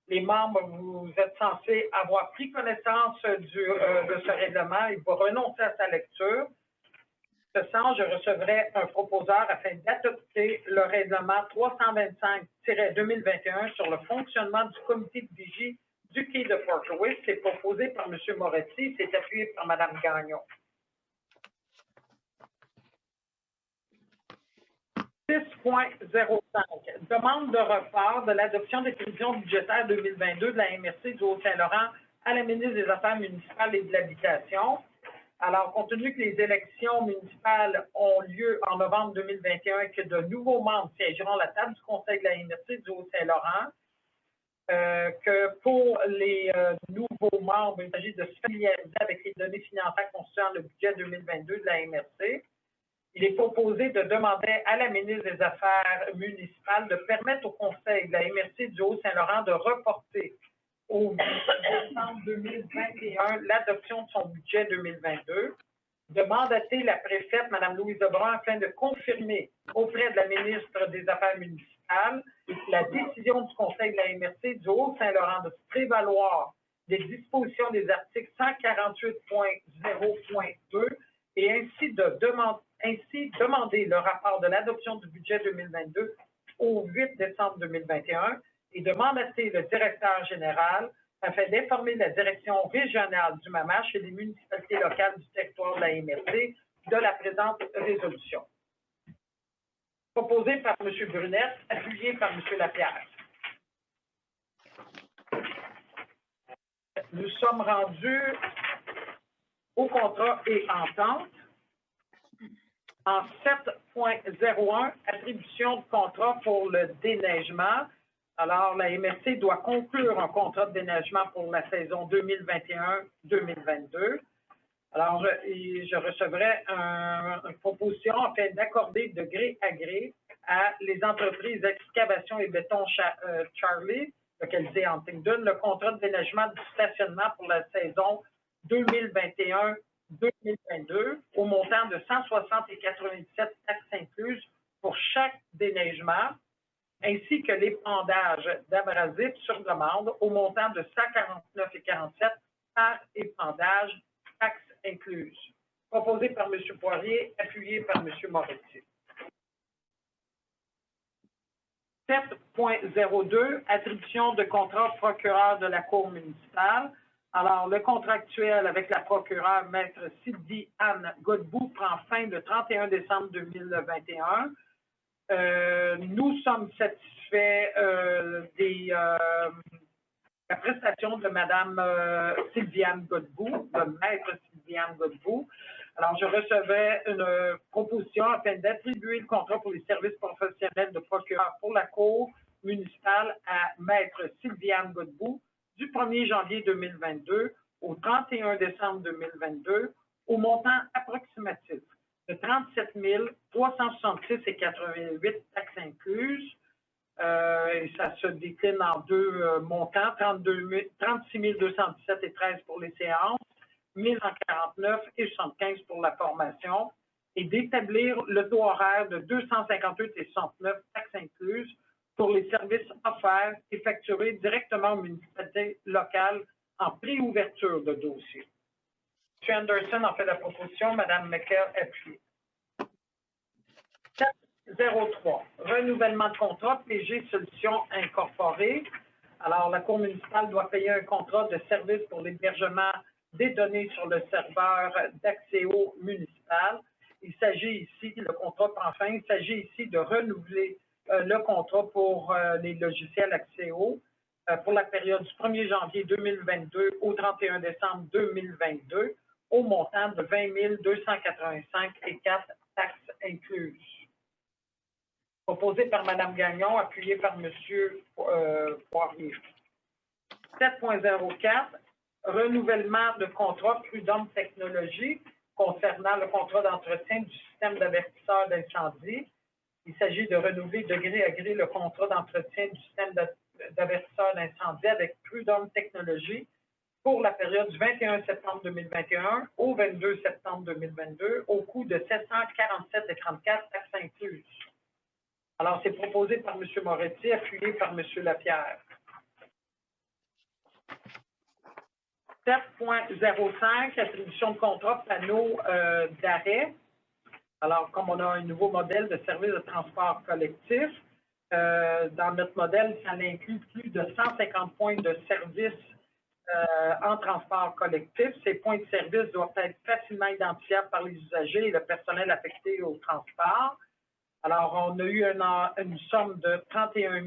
Les membres, vous êtes censés avoir pris connaissance de ce règlement et vous renoncez à sa lecture. En ce sens, je recevrai un proposeur afin d'adopter le règlement 325-2021 sur le fonctionnement du comité de vigie du quai de Port Louis. C'est proposé par M. Moretti, c'est appuyé par Mme Gagnon. 6.05. Demande de report de l'adoption des prévisions budgétaires 2022 de la MRC du Haut-Saint-Laurent à la ministre des Affaires municipales et de l'Habitation. Alors, compte tenu que les élections municipales ont lieu en novembre 2021 et que de nouveaux membres siégeront à la table du Conseil de la MRC du Haut-Saint-Laurent, que pour les nouveaux membres, il s'agit de se familiariser avec les données financières constituant le budget 2022 de la MRC. Il est proposé de demander à la ministre des Affaires municipales de permettre au Conseil de la MRC du Haut-Saint-Laurent de reporter au décembre 2021 l'adoption de son budget 2022, de mandater la préfète, Mme Louise Lebrun, afin de confirmer auprès de la ministre des Affaires municipales la décision du Conseil de la MRC du Haut-Saint-Laurent de se prévaloir des dispositions des articles 148.0.2 et ainsi demander le rapport de l'adoption du budget 2022 au 8 décembre 2021 et de mandater le directeur général afin d'informer la direction régionale du MAMACH et les municipalités locales du territoire de la MRC de la présente résolution. Proposé par M. Brunette, appuyé par M. Lapierre. Nous sommes rendus au contrat et entente. En 7.01, attribution de contrat pour le déneigement. Alors, la MRC doit conclure un contrat de déneigement pour la saison 2021-2022. Alors, je recevrai une proposition afin d'accorder de gré à gré à les entreprises d'excavation et béton Charlie, localisées en Huntingdon, le contrat de déneigement du stationnement pour la saison 2021-2022 au montant de 160,97 taxes incluses pour chaque déneigement, ainsi que l'épandage d'abrasifs sur demande au montant de 149,47 par épandage, taxes incluses. Proposé par M. Poirier, appuyé par M. Moretti. 7.02, attribution de contrat procureur de la Cour municipale. Alors, le contrat actuel avec la procureure, Maître Sylvie Anne Godbout, prend fin le 31 décembre 2021. Nous sommes satisfaits de la prestation de Mme Sylviane Godbout, de Maître Sylviane Godbout. Alors, je recevais une proposition afin d'attribuer le contrat pour les services professionnels de procureur pour la Cour municipale à Maître Sylviane Godbout du 1er janvier 2022 au 31 décembre 2022 au montant approximatif de 37 366,88 taxes incluses. Et ça se décline en deux montants, 36 217,13 pour les séances, 1 149 et 75 pour la formation, et d'établir le taux horaire de 258,69 taxes incluses pour les services offerts et facturés directement aux municipalités locales en préouverture de dossier. M. Anderson en fait la proposition, Mme McKell appuie. 7.03, renouvellement de contrat PG Solutions Incorporée. Alors, la Cour municipale doit payer un contrat de service pour l'hébergement des données sur le serveur d'Axéo municipal. Il s'agit ici, le contrat prend fin, il s'agit ici de renouveler le contrat pour les logiciels Axéo pour la période du 1er janvier 2022 au 31 décembre 2022 au montant de 20 285,04 taxes incluses. Proposé par Mme Gagnon, appuyé par M. Poirier. 7.04, renouvellement de contrat Prud'homme Technologies concernant le contrat d'entretien du système d'avertisseur d'incendie. Il s'agit de renouveler de gré à gré le contrat d'entretien du système d'avertisseurs d'incendie avec Prud'homme Technologies pour la période du 21 septembre 2021 au 22 septembre 2022 au coût de 747,34 taxes incluses. Alors, c'est proposé par M. Moretti, appuyé par M. Lapierre. 7.05, attribution de contrat panneaux d'arrêt. Alors, comme on a un nouveau modèle de service de transport collectif, dans notre modèle, ça inclut plus de 150 points de service en transport collectif. Ces points de service doivent être facilement identifiables par les usagers et le personnel affecté au transport. Alors, on a eu une somme de 31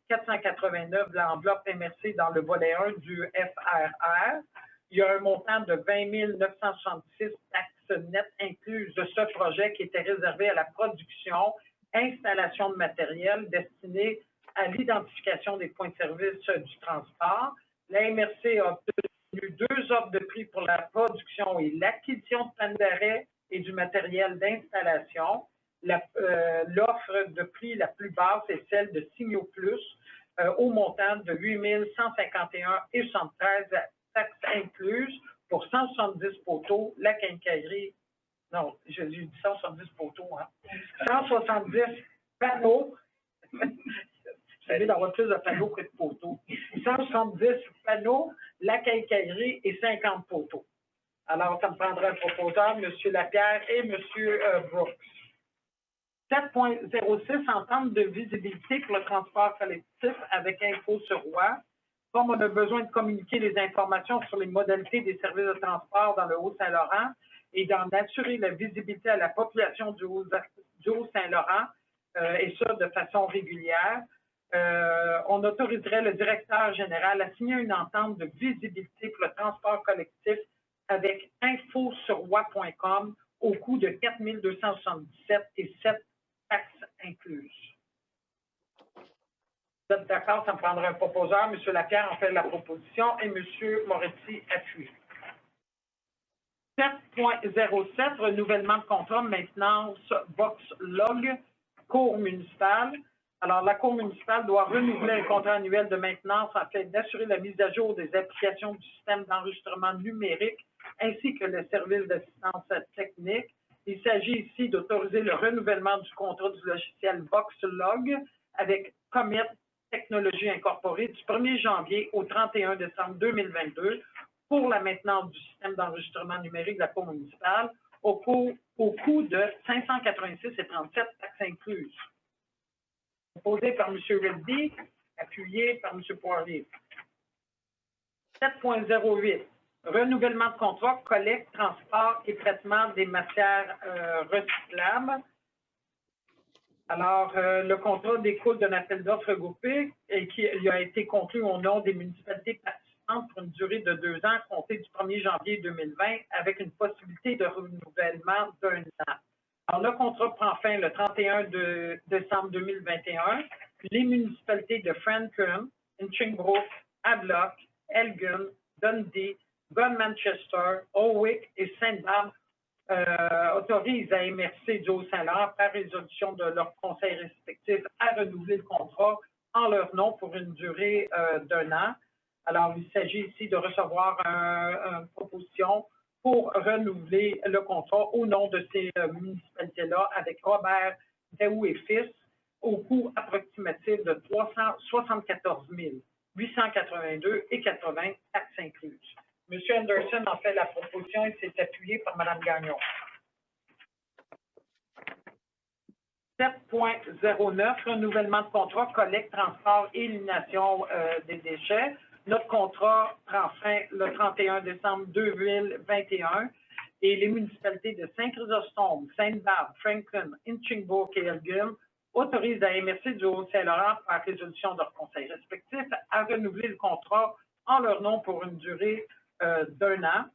489 de l'enveloppe MRC dans le volet 1 du FRR. Il y a un montant de 20 966 taxes nettes incluses de ce projet qui était réservé à la production, installation de matériel destiné à l'identification des points de service du transport. La MRC a obtenu 2 offres de prix pour la production et l'acquisition de panneaux d'arrêt et du matériel d'installation. L'offre de prix la plus basse est celle de Signaux Plus au montant de 8 151,73 taxes incluses pour 170 poteaux, la quincaillerie, non, j'ai dit 170 poteaux, hein, 170 panneaux, vous savez d'avoir plus de panneaux que de poteaux, 170 panneaux, la quincaillerie et 50 poteaux. Alors, ça me prendrait un proposeur, M. Lapierre et M. Brooks. 7.06, entente de visibilité pour le transport collectif avec Info sur Roi. Comme on a besoin de communiquer les informations sur les modalités des services de transport dans le Haut-Saint-Laurent et d'en assurer la visibilité à la population du Haut-Saint-Laurent, et ça de façon régulière, on autoriserait le directeur général à signer une entente de visibilité pour le transport collectif avec infosurroi.com au coût de 4 277 et 7 taxes incluses. Vous êtes d'accord, ça me prendra un proposeur. M. Lapierre en fait la proposition et M. Moretti appuie. 7.07, renouvellement de contrat, maintenance, Voxlog, Cour municipale. Alors, la Cour municipale doit renouveler un contrat annuel de maintenance afin d'assurer la mise à jour des applications du système d'enregistrement numérique ainsi que le service d'assistance technique. Il s'agit ici d'autoriser le renouvellement du contrat du logiciel Voxlog avec Commit Technologies Incorporée du 1er janvier au 31 décembre 2022 pour la maintenance du système d'enregistrement numérique de la Cour municipale au coût de 586,37 taxes incluses. Proposé par M. Reddy, appuyé par M. Poirier. 7.08. Renouvellement de contrat, collecte, transport et traitement des matières recyclables. Alors, le contrat découle d'un appel d'offres regroupé et qui a été conclu au nom des municipalités participantes pour une durée de 2 ans, comptée du 1er janvier 2020, avec une possibilité de renouvellement d'1 an. Alors, le contrat prend fin le 31 décembre 2021. Les municipalités de Franklin, Inchingbrooke, Havelock, Elgin, Dundee, Manchester, Owick et Sainte-Barbe autorisent à MRC du Haut-Saint-Laurent par résolution de leurs conseils respectifs à renouveler le contrat en leur nom pour une durée d'1 an. Alors, il s'agit ici de recevoir une proposition pour renouveler le contrat au nom de ces municipalités-là avec Robert Daou et Fils au coût approximatif de 374 882,80 taxes incluses. M. Anderson en fait la proposition et s'est appuyé par Mme Gagnon. 7.09, renouvellement de contrat, collecte, transport et élimination des déchets. Notre contrat prend fin le 31 décembre 2021 et les municipalités de Saint-Chrysostome, Sainte-Barbe, Franklin, Inchingbrooke et Elgin autorisent à MRC du Haut-Saint-Laurent par résolution de leurs conseils respectifs à renouveler le contrat en leur nom pour une durée d'1 an.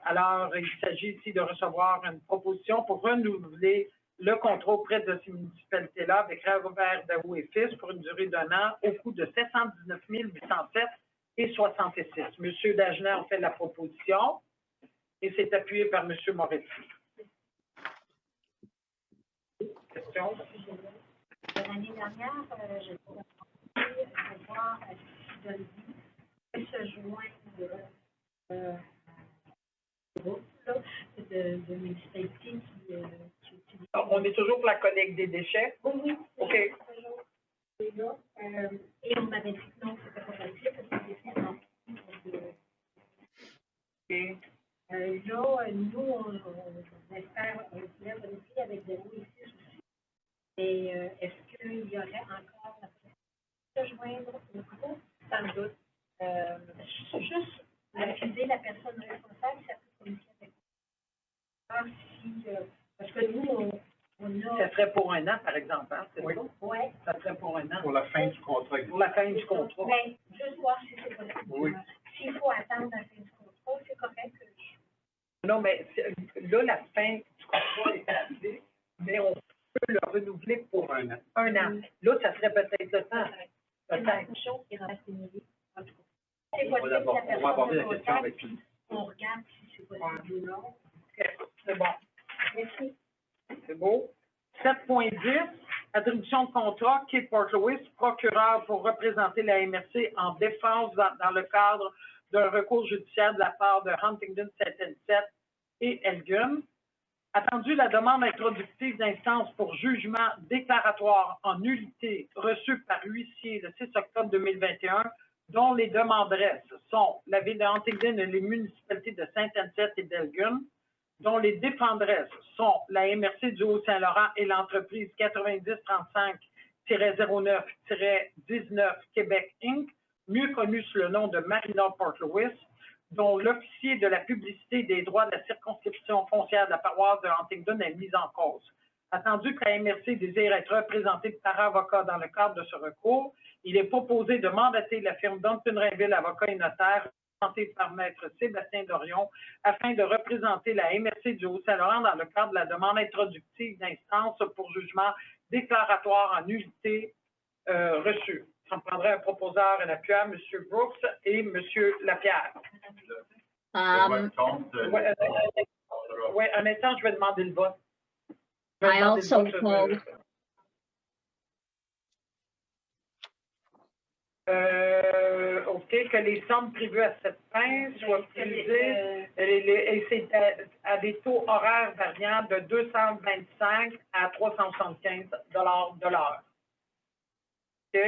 Alors, il s'agit ici de recevoir une proposition pour renouveler le contrat auprès de ces municipalités-là avec Robert Daou et Fils pour une durée d'1 an au coût de 719 807 et 66. M. Dagenet en fait la proposition et c'est appuyé par M. Moretti. Question? L'année dernière, pour voir si Dundee peut se joindre au groupe là, de municipalités qui utilisent. On est toujours pour la collecte des déchets? Oui, OK. c'est là. Et on m'avait dit que non, c'était pas possible parce que c'était fait en OK. là, nous, on espère voulait vérifier avec Véro ici aussi. Et est-ce qu'il y aurait encore la possibilité de joindre le groupe? Sans doute. Juste accuser la personne responsable, ça peut communiquer avec nous. Si, parce que nous, on a... Ça serait pour un an, par exemple, hein? C'est Oui. ça? Oui. Ça serait pour un an. Pour la fin du contrat. Pour la fin du contrat. Bien, juste voir si c'est possible. Oui. S'il faut attendre la fin du contrat, c'est correct. Non, mais là, la fin du contrat est arrivée, mais on peut le renouveler pour un an. Un an. Là, ça serait peut-être le temps. C'est la Peut-être. même chose qui reste une idée. En tout cas, c'est On va possible que la on va personne aborder la nous question contacte, avec lui. on regarde si c'est possible ou non. OK. C'est bon. Merci. C'est beau. 7.10, attribution de contrat, Kate Port-Louis, procureur pour représenter la MRC en défense dans le cadre d'un recours judiciaire de la part de Huntingdon 717 et Elgin. Attendu la demande introductive d'instance pour jugement déclaratoire en nullité reçue par l'huissier le 6 octobre 2021, dont les demanderesses sont la ville de Huntingdon et les municipalités de Saint-Anicette et d'Elgin, dont les défendresses sont la MRC du Haut-Saint-Laurent et l'entreprise 9035-09-19 Québec Inc., mieux connue sous le nom de Marina Port-Louis, dont l'officier de la publicité des droits de la circonscription foncière de la paroisse de Huntingdon est mise en cause. Attendu que la MRC désire être représentée par avocat dans le cadre de ce recours, il est proposé de mandater la firme Duncan-Rainville, avocat et notaire, représentée par Maître Sébastien Dorion, afin de représenter la MRC du Haut-Saint-Laurent dans le cadre de la demande introductive d'instance pour jugement déclaratoire en nullité reçue. Ça me prendrait un proposeur, un appuyeur, M. Brooks et M. Lapierre. Oui, un instant, je vais demander le vote. I also call. OK, que les sommes prévues à cette fin soient utilisées et c'est à des taux horaires variant de 225 à 375 de l'heure. OK?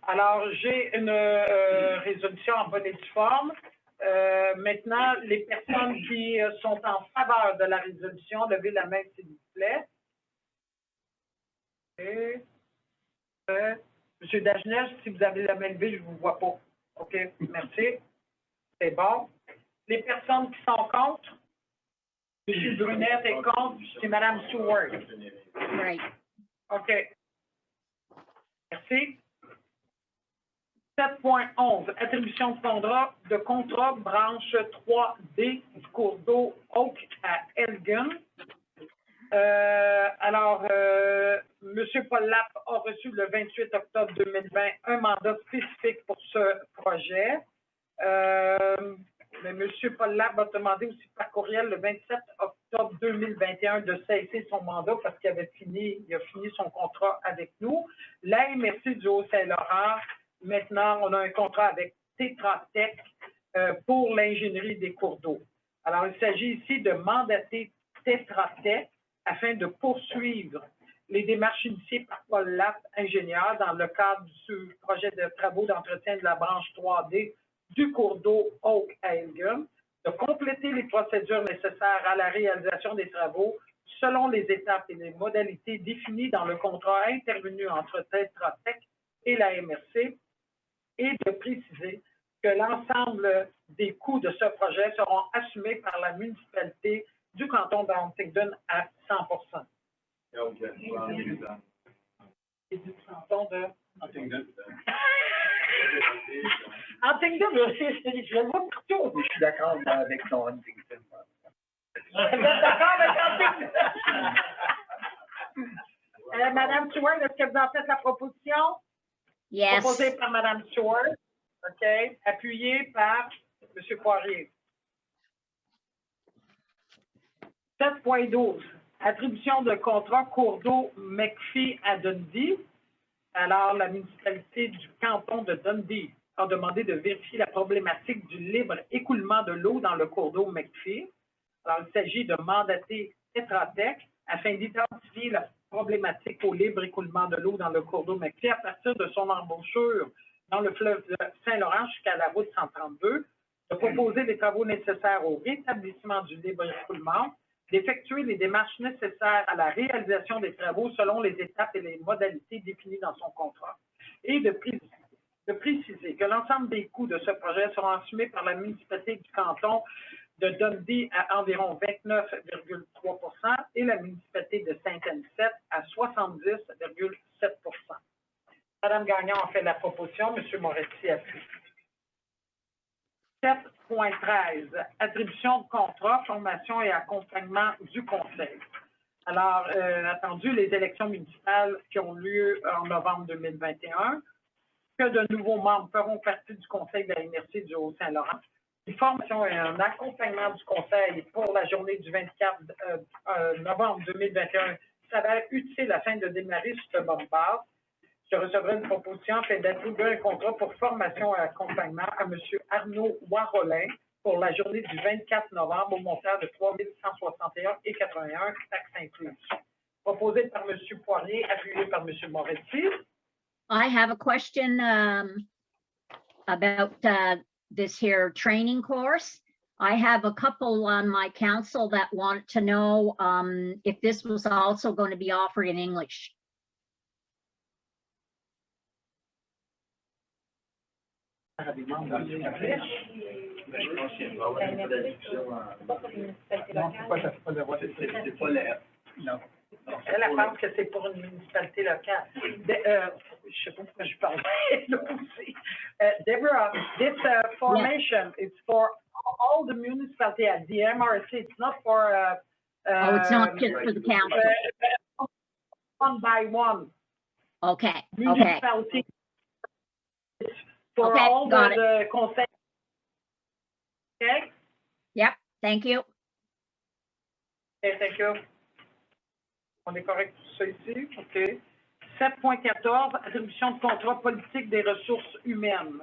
Alors, j'ai une résolution en bonne et due forme. Maintenant, les personnes qui sont en faveur de la résolution, levez la main, s'il vous plaît. OK. Monsieur Dagenais, si vous avez la main levée, je ne vous vois pas. OK, merci. C'est bon. Les personnes qui sont contre, M. Brunette est contre, c'est Mme Stewart. Right. OK. Merci. 7.11, attribution de contrat branche 3D du cours d'eau Oak à Elgin. Alors, M. Paul Lapp a reçu le 28 octobre 2020 un mandat spécifique pour ce projet. Mais M. Paul Lapp a demandé aussi par courriel le 27 octobre 2021 de cesser son mandat parce qu'il a fini son contrat avec nous. La MRC du Haut-Saint-Laurent, maintenant, on a un contrat avec Tetra Tech pour l'ingénierie des cours d'eau. Alors, il s'agit ici de mandater Tetra Tech afin de poursuivre les démarches initiées par Paul Lapp, ingénieur, dans le cadre du projet de travaux d'entretien de la branche 3D du cours d'eau Oak à Elgin, de compléter les procédures nécessaires à la réalisation des travaux selon les étapes et les modalités définies dans le contrat intervenu entre Tetra Tech et la MRC, et de préciser que l'ensemble des coûts de ce projet seront assumés par la municipalité du canton d'Huntingdon à 100%. Et du canton de Huntingdon. Huntingdon, je le vois partout. Je suis d'accord avec son Huntington. Vous êtes d'accord avec Huntingdon? Madame Stewart, est-ce que vous en faites la proposition? Yes. Proposée par Mme Stewart. OK. Appuyée par M. Poirier. 7.12. Attribution de contrat cours d'eau McPhee à Dundee. Alors, la municipalité du canton de Dundee a demandé de vérifier la problématique du libre écoulement de l'eau dans le cours d'eau McPhee. Alors, il s'agit de mandater Tetra Tech afin d'identifier la problématique au libre écoulement de l'eau dans le cours d'eau McPhee à partir de son embouchure dans le fleuve Saint-Laurent jusqu'à la route 132, de proposer les travaux nécessaires au rétablissement du libre écoulement, d'effectuer les démarches nécessaires à la réalisation des travaux selon les étapes et les modalités définies dans son contrat, et de préciser que l'ensemble des coûts de ce projet seront assumés par la municipalité du canton de Dundee à environ 29,3 % et la municipalité de Saint-Anicet à 70,7 %. Madame Gagnon a fait la proposition, M. Moretti appuie. 7.13, attribution de contrat, formation et accompagnement du conseil. Alors, attendu les élections municipales qui ont lieu en novembre 2021, que de nouveaux membres feront partie du conseil de la MRC du Haut-Saint-Laurent. Une formation et un accompagnement du conseil pour la journée du 24 novembre 2021 s'avère utile afin de démarrer sur ce bonne base. Je recevrai une proposition afin d'attribuer un contrat pour formation et accompagnement à M. Arnaud Warolin pour la journée du 24 novembre au montant de 3 161,81 taxes incluses. Proposé par M. Poirier, appuyé par M. Moretti. I have a question about this here training course. I have a couple on my council that want to know if this was also going to be offered in English. Je pense qu'il y a une traduction c'est pas la... Non. Elle pense que c'est pour une municipalité locale. Je ne sais pas pourquoi je parle là aussi. Deborah, this formation is for all the municipalities at the MRC. It's not for... Oh, it's not just for the council. One by one. Okay, okay. Municipality. For okay, all got the conseils. Okay? Yep, thank you. Okay, thank you. On est correct pour ça ici? OK. 7.14, attribution de contrat politique des ressources humaines.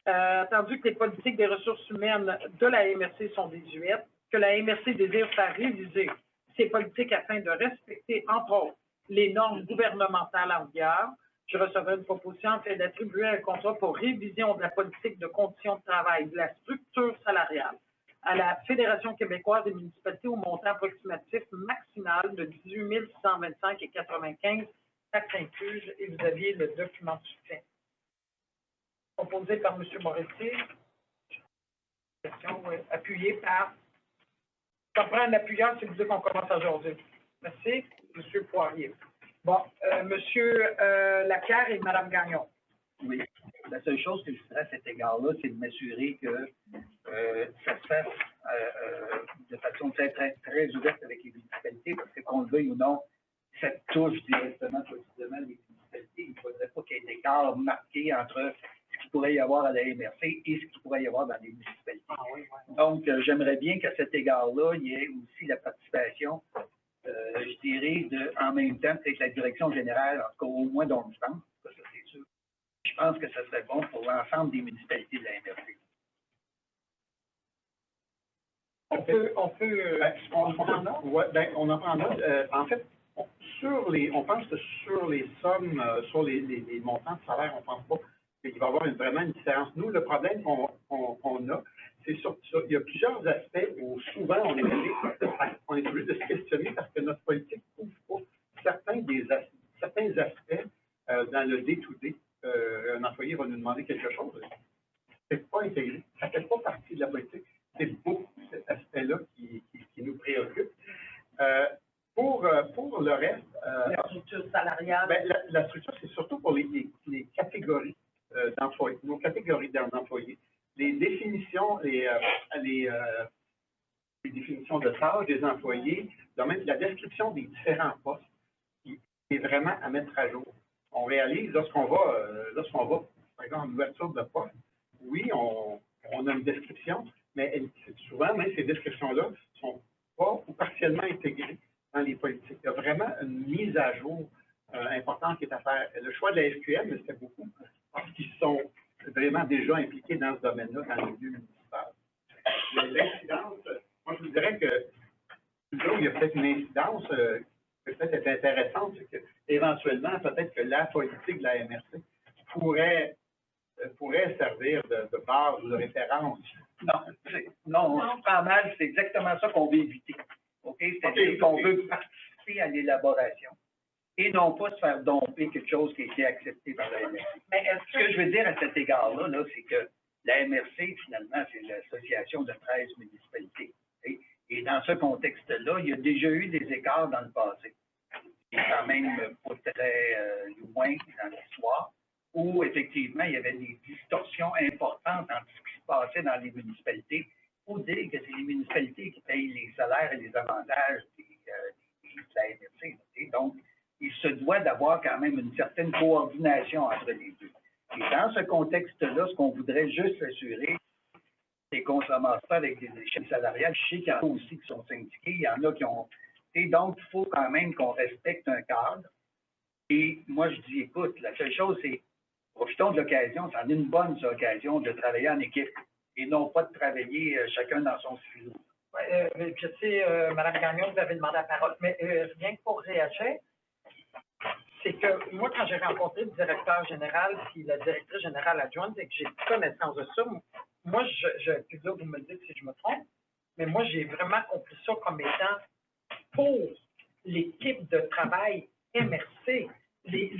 Attendu que les politiques des ressources humaines de la MRC sont désuètes, que la MRC désire faire réviser ces politiques afin de respecter, entre autres, les normes gouvernementales en vigueur, je recevrai une proposition afin d'attribuer un contrat pour révision de la politique de conditions de travail, de la structure salariale à la Fédération québécoise des municipalités au montant approximatif maximal de 18 625,95 taxes incluses, et vous aviez le document de soutien. Proposé par M. Moretti. Question, oui. Appuyé par... Ça prend un appuyant si vous dites qu'on commence aujourd'hui. Merci. M. Poirier. Bon, M. Lapierre et Mme Gagnon. Oui. La seule chose que je ferais à cet égard-là, c'est de m'assurer que ça se fasse de façon très ouverte avec les municipalités, parce que qu'on le veuille ou non, ça touche directement, quotidiennement les municipalités. Il ne faudrait pas qu'il y ait d'écart marqué entre ce qu'il pourrait y avoir à la MRC et ce qu'il pourrait y avoir dans les municipalités. Ah, oui, oui. Donc, j'aimerais bien qu'à cet égard-là, il y ait aussi la participation, je dirais, en même temps, peut-être la direction générale, en tout cas au moins dont je pense, ça c'est sûr. Je pense que ça serait bon pour l'ensemble des municipalités de la MRC. On en prend note. En fait, on pense que sur les sommes, sur les montants de salaire, on ne pense pas qu'il va y avoir vraiment une différence. Nous, le problème qu'on a, c'est il y a plusieurs aspects où souvent on est obligé de se questionner parce que notre politique ne couvre pas certains aspects dans le day-to-day. Un employé va nous demander quelque chose. C'est pas intégré. Ça ne fait pas partie de la politique. C'est beaucoup cet aspect-là qui nous préoccupe. Pour le reste... la structure salariale. La structure, c'est surtout pour les catégories d'employés, nos catégories d'employés. Les définitions, les définitions de tâches des employés, même la description des différents postes, qui est vraiment à mettre à jour. On réalise, lorsqu'on va, par exemple, en ouverture de poste, oui, on a une description, mais souvent, même ces descriptions-là ne sont pas ou partiellement intégrées dans les politiques. Il y a vraiment une mise à jour importante. intéressante qui est à faire. Le choix de la SQM, c'était beaucoup parce qu'ils sont vraiment déjà impliqués dans ce domaine-là, dans le milieu municipal. L'incidence, moi, je vous dirais que là où il y a peut-être une incidence qui peut-être être intéressante, c'est qu'éventuellement, peut-être que la politique de la MRC pourrait servir de base ou de référence. Non, on se prend mal, c'est exactement ça qu'on veut éviter. OK? C'est-à-dire qu'on veut participer à l'élaboration et non pas se faire domper quelque chose qui a été accepté par la MRC. Mais ce que je veux dire à cet égard-là, c'est que la MRC, finalement, c'est l'association de 13 municipalités. Okay? Et dans ce contexte-là, il y a déjà eu des écarts dans le passé. Et quand même pas très loin dans l'histoire, où effectivement, il y avait des distorsions importantes entre ce qui se passait dans les municipalités. Il faut dire que c'est les municipalités qui payent les salaires et les avantages de la MRC. Okay? Donc, il se doit d'avoir quand même une certaine coordination entre les deux. Et dans ce contexte-là, ce qu'on voudrait juste s'assurer, c'est qu'on ne se ramasse pas avec des échelles salariales. Je sais qu'il y en a aussi qui sont syndiqués, il y en a qui ont... Et donc, il faut quand même qu'on respecte un cadre. Et moi, je dis, écoute, la seule chose, c'est profitons de l'occasion, c'en est une bonne occasion de travailler en équipe et non pas de travailler chacun dans son silo. Je sais, Mme Gagnon, vous avez demandé la parole, mais rien que pour réagir, c'est que moi, quand j'ai rencontré le directeur général puis la directrice générale adjointe et que j'ai connaissance de ça, moi, puis là, vous me dites si je me trompe, mais moi, j'ai vraiment compris ça comme étant pour l'équipe de travail MRC. Les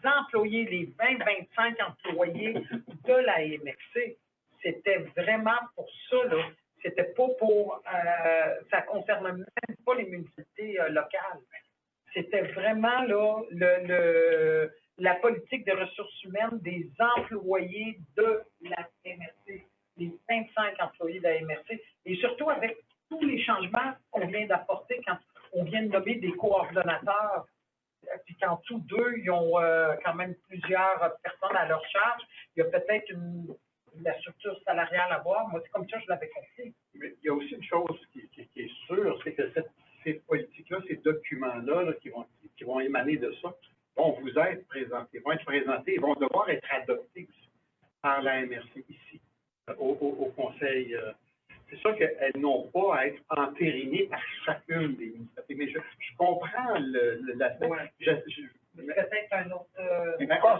employés, les 20-25 employés de la MRC, c'était vraiment pour ça, là. C'était pas pour, ça concerne même pas les municipalités locales. C'était vraiment, là, la politique de ressources humaines des employés de la MRC, les 25 employés de la MRC, et surtout avec tous les changements qu'on vient d'apporter quand on vient de nommer des coordonnateurs. Puis qu'en dessous d'eux, ils ont quand même plusieurs personnes à leur charge. Il y a peut-être la structure salariale à voir. Moi, c'est comme ça que je l'avais compris. Mais il y a aussi une chose qui est sûre, c'est que ces politiques-là, ces documents-là là, qui vont émaner de ça, vont vous être présentés, vont être présentés, ils vont devoir être adoptés aussi par la MRC ici, au Conseil. C'est sûr qu'elles n'ont pas à être entérinées par chacune des municipalités, mais je comprends l'aspect. Ouais. Peut-être un autre... Mais pourquoi on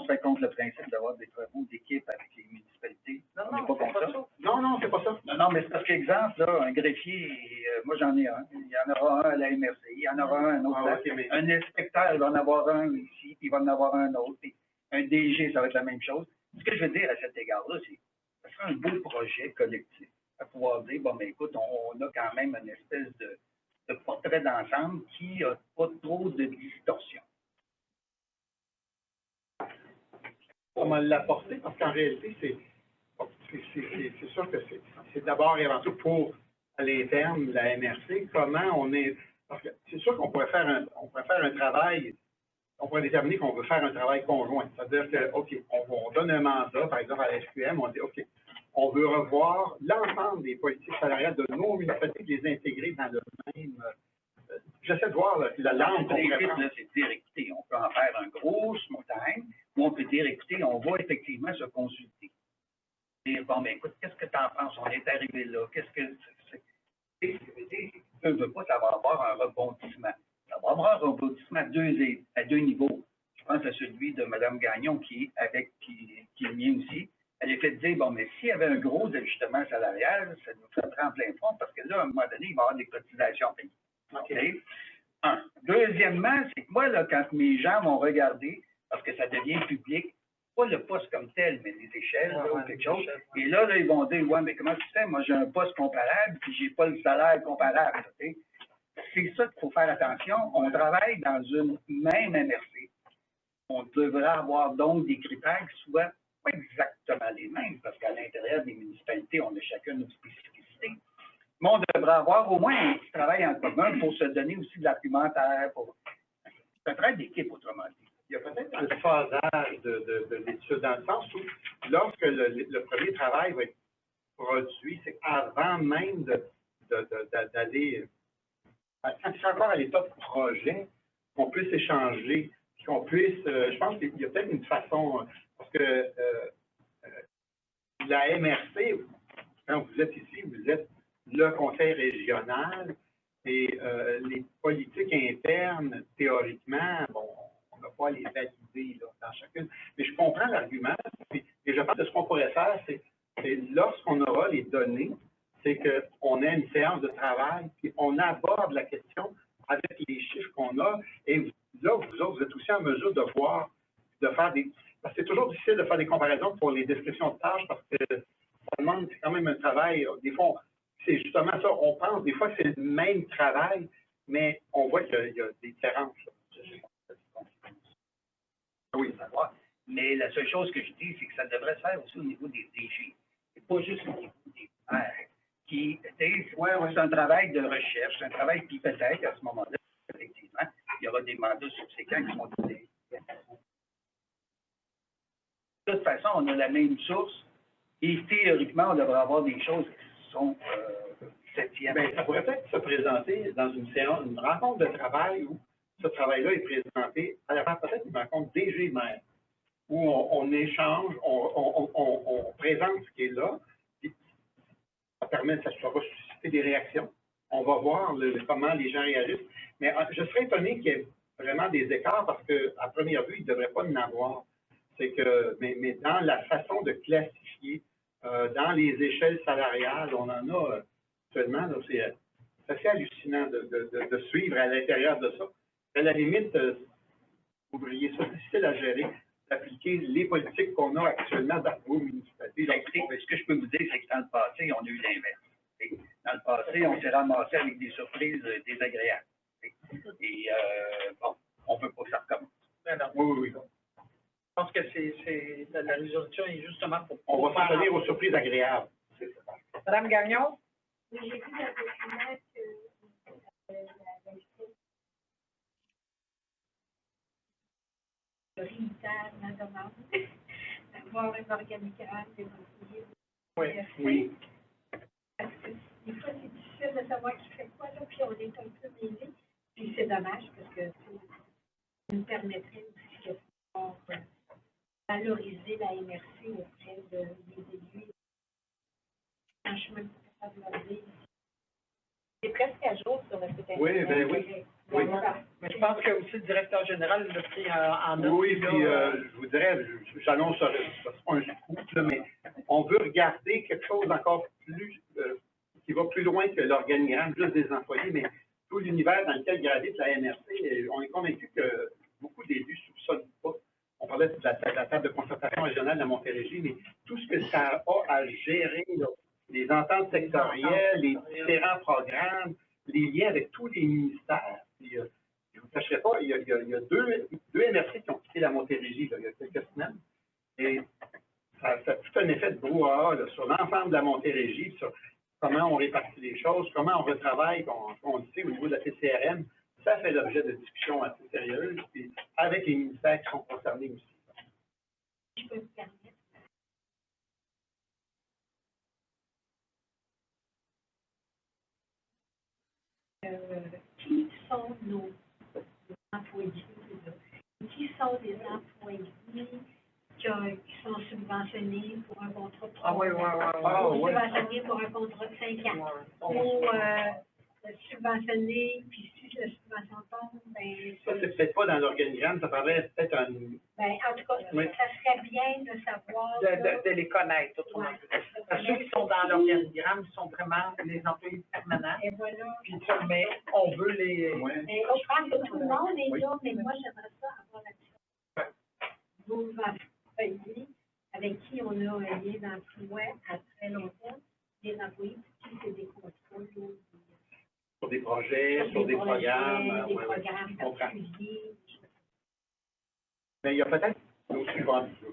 serait contre le principe d'avoir des travaux d'équipe avec les municipalités? Non, on n'est pas contre ça. Non, c'est pas ça. Non, mais c'est parce qu'exemple, là, un greffier, moi j'en ai un, il y en aura un à la MRC, il y en aura un autre. Un inspecteur, il va en avoir un ici, puis il va en avoir un autre. Puis un DG, ça va être la même chose. Ce que je veux dire à cet égard-là, c'est que ce sera un beau projet collectif à pouvoir dire, bon, mais écoute, on a quand même une espèce de portrait d'ensemble qui n'a pas trop de distorsion. Comment l'apporter? Parce qu'en réalité, c'est sûr que c'est d'abord et avant tout pour à l'interne la MRC, comment on est. Parce que c'est sûr qu'on pourrait faire un travail, on pourrait déterminer qu'on veut faire un travail conjoint. C'est-à-dire que, OK, on donne un mandat, par exemple à la SQM, on dit, OK, on veut revoir l'ensemble des politiques salariales de nos municipalités, les intégrer dans le même. J'essaie de voir la langue qu'on pourrait prendre. C'est de dire, écoutez, on peut en faire un gros montagne, ou on peut dire, écoutez, on va effectivement se consulter. Dire, bon, mais écoute, qu'est-ce que tu en penses? On est arrivé là, qu'est-ce que c'est? Tu ne veux pas, ça va avoir un rebondissement. Ça va avoir un rebondissement à deux niveaux. Je pense à celui de Mme Gagnon qui est le mien aussi. Elle est fait dire, bon, mais s'il y avait un gros ajustement salarial, ça nous ferait en plein front parce que là, à un moment donné, il va y avoir des cotisations payées. OK? Un. Deuxièmement, c'est que moi, là, quand mes gens vont regarder, parce que ça devient public, pas le poste comme tel, mais les échelles ou quelque chose, et là, ils vont dire, ouais, mais comment tu fais? Moi, j'ai un poste comparable, puis j'ai pas le salaire comparable. Okay? C'est ça qu'il faut faire attention. On travaille dans une même MRC. On devrait avoir donc des critères qui soient pas exactement les mêmes, parce qu'à l'intérieur des municipalités, on a chacun nos spécificités. Mais on devrait avoir au moins un petit travail en commun pour se donner aussi de l'argumentaire. C'est un travail d'équipe, autrement dit. Il y a peut-être un phasage de l'étude, dans le sens où, lorsque le premier travail va être produit, c'est avant même d'aller, quand il sera encore à l'état de projet, qu'on puisse échanger qu'on puisse, je pense qu'il y a peut-être une façon, parce que la MRC, quand vous êtes ici, vous êtes le conseil régional et les politiques internes, théoriquement, bon, on n'a pas à les valider là, dans chacune. Mais je comprends l'argument et je pense que ce qu'on pourrait faire, c'est lorsqu'on aura les données, c'est qu'on ait une séance de travail, puis on aborde la question avec les chiffres qu'on a. Et là, vous autres, vous êtes aussi en mesure de voir, de faire des... Parce que c'est toujours difficile de faire des comparaisons pour les descriptions de tâches parce que ça demande quand même un travail. Des fois, c'est justement ça. On pense des fois que c'est le même travail, mais on voit qu'il y a des différences. Oui, savoir. Mais la seule chose que je dis, c'est que ça devrait se faire aussi au niveau des DG. C'est pas juste au niveau des maires. C'est un travail de recherche, c'est un travail, puis peut-être à ce moment-là, effectivement, il y aura des mandats subséquents qui sont donnés. De toute façon, on a la même source et théoriquement, on devrait avoir des choses qui sont septièmes. Bien, ça pourrait peut-être se présenter dans une séance, une rencontre de travail où ce travail-là est présenté à la part peut-être une rencontre DG maire, où on échange, on présente ce qui est là. Ça permet, ça va susciter des réactions. On va voir comment les gens réagissent. Mais je serais étonné qu'il y ait vraiment des écarts parce qu'à première vue, il ne devrait pas en avoir. C'est que, mais dans la façon de classifier, dans les échelles salariales, on en a actuellement, c'est assez hallucinant de suivre à l'intérieur de ça. À la limite, vous voudriez ça difficile à gérer, d'appliquer les politiques qu'on a actuellement dans vos municipalités. Donc, ce que je peux vous dire, c'est que dans le passé, on a eu l'inverse. Dans le passé, on s'est ramassé avec des surprises désagréables. Et bon, on ne veut pas que ça recommence. Oui. Je pense que c'est la résolution est justement pour... On va s'en tenir aux surprises agréables. Madame Gagnon? Oui, j'ai vu dans le document que la liste prioritaire ma demande d'avoir un organigramme des employés. Oui. Parce que des fois, c'est difficile de savoir qui fait quoi, là, puis on est un peu mêlés. Puis c'est dommage parce que ça nous permettrait aussi de pouvoir valoriser la MRC auprès des élus. Franchement, capable de leur dire. C'est presque à jour sur le site internet. Oui, ben oui. Oui. Mais je pense que aussi le directeur général l'a pris en note. Oui, puis je vous dirais, j'annonce, ça sera un scoop, là, mais on veut regarder quelque chose encore plus, qui va plus loin que l'organigramme juste des employés, mais tout l'univers dans lequel gravite la MRC. Et on est convaincu que beaucoup d'élus ne soupçonnent pas. On parlait de la table de concertation régionale de Montérégie, mais tout ce que ça a à gérer, là, les ententes sectorielles, les différents programmes, les liens avec tous les ministères. Puis, je ne vous cacherai pas, il y a deux MRC qui ont quitté la Montérégie là, il y a quelques semaines. Et ça a tout un effet de brouhaha là, sur l'ensemble de la Montérégie, sur comment on répartit les choses, comment on retravaille, on le sait au niveau de la TCRM. Ça fait l'objet de discussions assez sérieuses, puis avec les ministères qui sont concernés aussi. Je peux me permettre. Qui sont nos employés? Qui sont les employés qui sont subventionnés pour un contrat de 3 ans? Subventionnés pour un contrat de 5 ans? Ou subventionné, puis si la subvention tombe, ben... Ça, c'est peut-être pas dans l'organigramme, ça paraît peut-être un... Ben, en tout cas, oui. Ça serait bien de savoir... De les connaître, autrement. Parce que ceux qui sont dans l'organigramme, ils sont vraiment les employés permanents. Et voilà. Puis, mais on veut les... Ouais. Mais je pense que tout le monde est là, mais moi, j'aimerais ça avoir la vos employés avec qui on a un lien d'emploi à très long terme, des employés qui c'est des contrats, sur des projets, sur des programmes. Des programmes particuliers. Mais il y a peut-être, je vais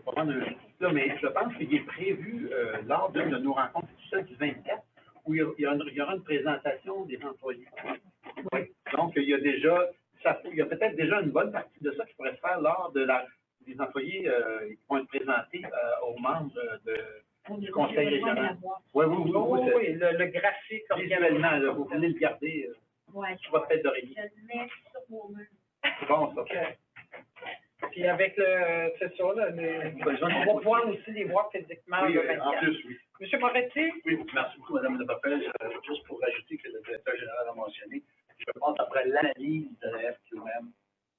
prendre un chiffre, là, mais je pense qu'il est prévu lors d'une de nos rencontres, c'est ça, du 24, où il y aura une présentation des employés. Oui. Donc, il y a déjà, il y a peut-être déjà une bonne partie de ça qui pourrait se faire lors de des employés qui vont être présentés aux membres du Conseil régional. Oui, le graphique. Visuellement, là, vous venez le garder sur votre tête d'oreiller. Je le mets sur mon mur. C'est bon, ça. Puis avec le, c'est ça, là, on va pouvoir aussi les voir physiquement. Oui, le en 24. plus, oui. Monsieur Moretti? Oui, merci beaucoup, Mme Lepapel. Juste pour rajouter que le directeur général a mentionné, je pense après l'analyse de la FQM,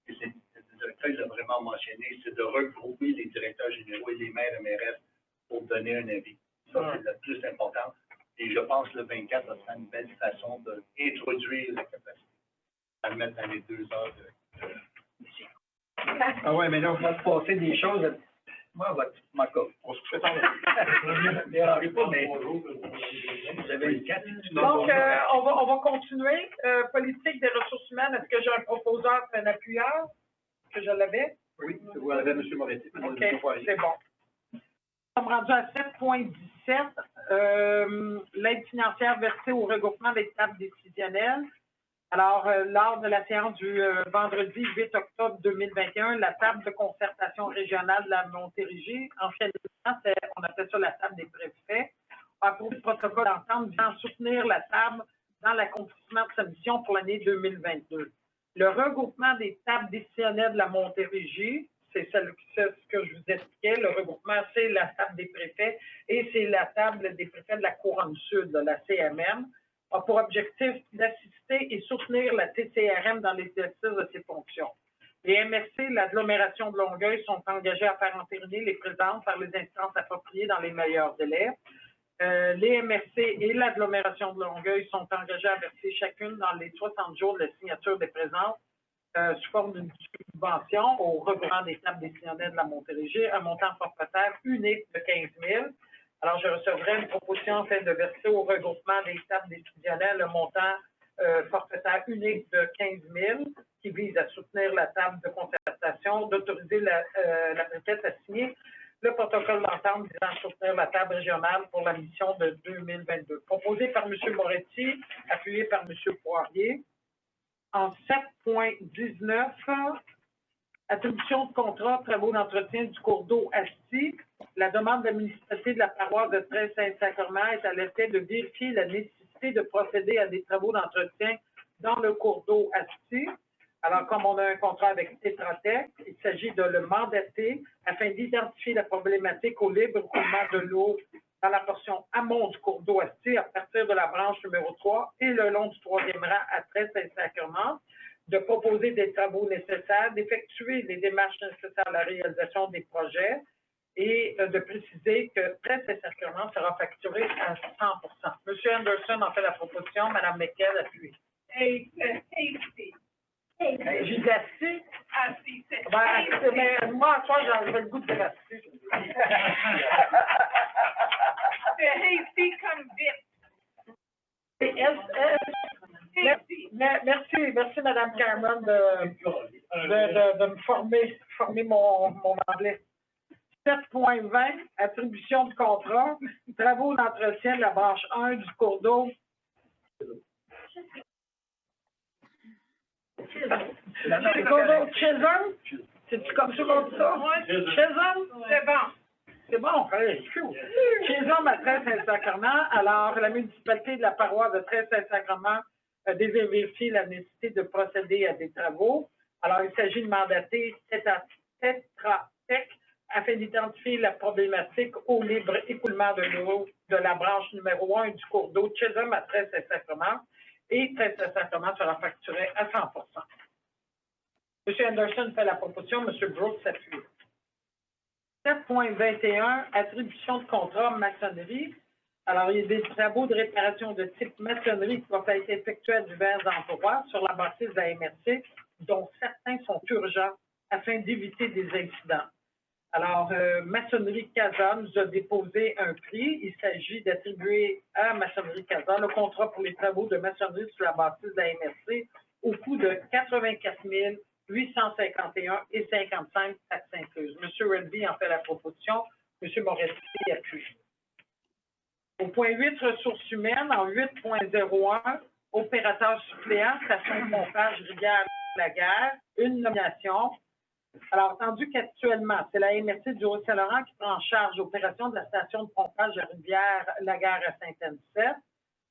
et le directeur l'a vraiment mentionné, c'est de regrouper les directeurs généraux et les maires MRF pour donner un avis. Ça, c'est le plus important. Et je pense que le 24, ça sera une belle façon d'introduire la capacité à le mettre dans les 2 heures de Ah ouais, mais là, on va se passer des choses. Moi, ma copie. on se fait en Ne dérangez pas, mais vous avez une carte. Donc, on va continuer. Politique des ressources humaines, est-ce que j'ai un proposeur et un appuyeur? Est-ce que je l'avais? Oui, vous avez M. Moretti. OK, c'est bon. Nous sommes rendus à 7.17. L'aide financière versée au regroupement des tables décisionnelles. Alors, lors de la séance du vendredi 8 octobre 2021, la table de concertation régionale de la Montérégie, anciennement, on appelle ça la table des préfets, a approuvé le protocole d'entente visant à soutenir la table dans l'accomplissement de sa mission pour l'année 2022. Le regroupement des tables décisionnelles de la Montérégie, c'est ce que je vous expliquais, le regroupement, c'est la table des préfets et c'est la table des préfets de la Couronne Sud, de la CMM, a pour objectif d'assister et soutenir la TCRM dans l'exercice de ses fonctions. Les MRC, l'agglomération de Longueuil, sont engagés à faire entériner les présences par les instances appropriées dans les meilleurs délais. Les MRC et l'agglomération de Longueuil sont engagés à verser chacune dans les 60 jours de la signature des présences sous forme d'une subvention au regroupement des tables décisionnelles de la Montérégie, un montant forfaitaire unique de 15 000. Alors, je recevrai une proposition en fait de verser au regroupement des tables décisionnelles le montant forfaitaire unique de 15 000 qui vise à soutenir la table de concertation, d'autoriser la préfète à signer le protocole d'entente visant à soutenir la table régionale pour la mission de 2022. Proposé par M. Moretti, appuyé par M. Poirier. En 7.19, attribution de contrat, travaux d'entretien du cours d'eau Asti. La demande de la municipalité de la paroisse de Treize-Saint-Sacrement est à l'effet de vérifier la nécessité de procéder à des travaux d'entretien dans le cours d'eau Asti. Alors, comme on a un contrat avec Tétratec, il s'agit de le mandater afin d'identifier la problématique au libre coulement de l'eau dans la portion amont du cours d'eau Asti à partir de la branche numéro 3 et le long du 3e rang à Treize-Saint-Sacrement, de proposer des travaux nécessaires, d'effectuer les démarches nécessaires à la réalisation des projets et de préciser que Treize-Saint-Sacrement sera facturé à 100%. M. Anderson en fait la proposition, Mme McKell appuie. Hasty. J'ai dit assis. Assis, c'est Mais moi, à soir, j'avais le goût de assis. C'est hasty comme vite. Merci, Mme Cameron, de me former mon anglais. 7.20, attribution de contrat, travaux d'entretien de la branche 1 du cours d'eau. Le cours d'eau Chisholm? C'est-tu comme ça qu'on dit ça? Chisholm? C'est bon. C'est bon, Chisholm à Treize-Saint-Sacrement. Alors, la municipalité de la paroisse de Treize-Saint-Sacrement a vérifié la nécessité de procéder à des travaux. Alors, il s'agit de mandater Tétratec afin d'identifier la problématique au libre écoulement de l'eau de la branche numéro 1 du cours d'eau Chisholm à Treize-Saint-Sacrement et Treize-Saint-Sacrement sera facturé à 100%. M. Anderson fait la proposition, M. Brooks s'appuie. 7.21, attribution de contrat maçonnerie. Alors, il y a des travaux de réparation de type maçonnerie qui doivent être effectués à divers endroits sur la bâtisse de la MRC, dont certains sont urgents afin d'éviter des incidents. Alors, Maçonnerie Casa nous a déposé un prix. Il s'agit d'attribuer à Maçonnerie Casa le contrat pour les travaux de maçonnerie sur la bâtisse de la MRC au coût de 84 851,55 taxes incluses. M. Redby en fait la proposition. M. Moretti appuie. Au point 8, ressources humaines, en 8.01, opérateur suppléant, station de pompage Rivière-la-Guerre, une nomination. Alors, entendu qu'actuellement, c'est la MRC du Haut-Saint-Laurent qui prend en charge l'opération de la station de pompage de Rivière-la-Guerre à Saint-Anicette.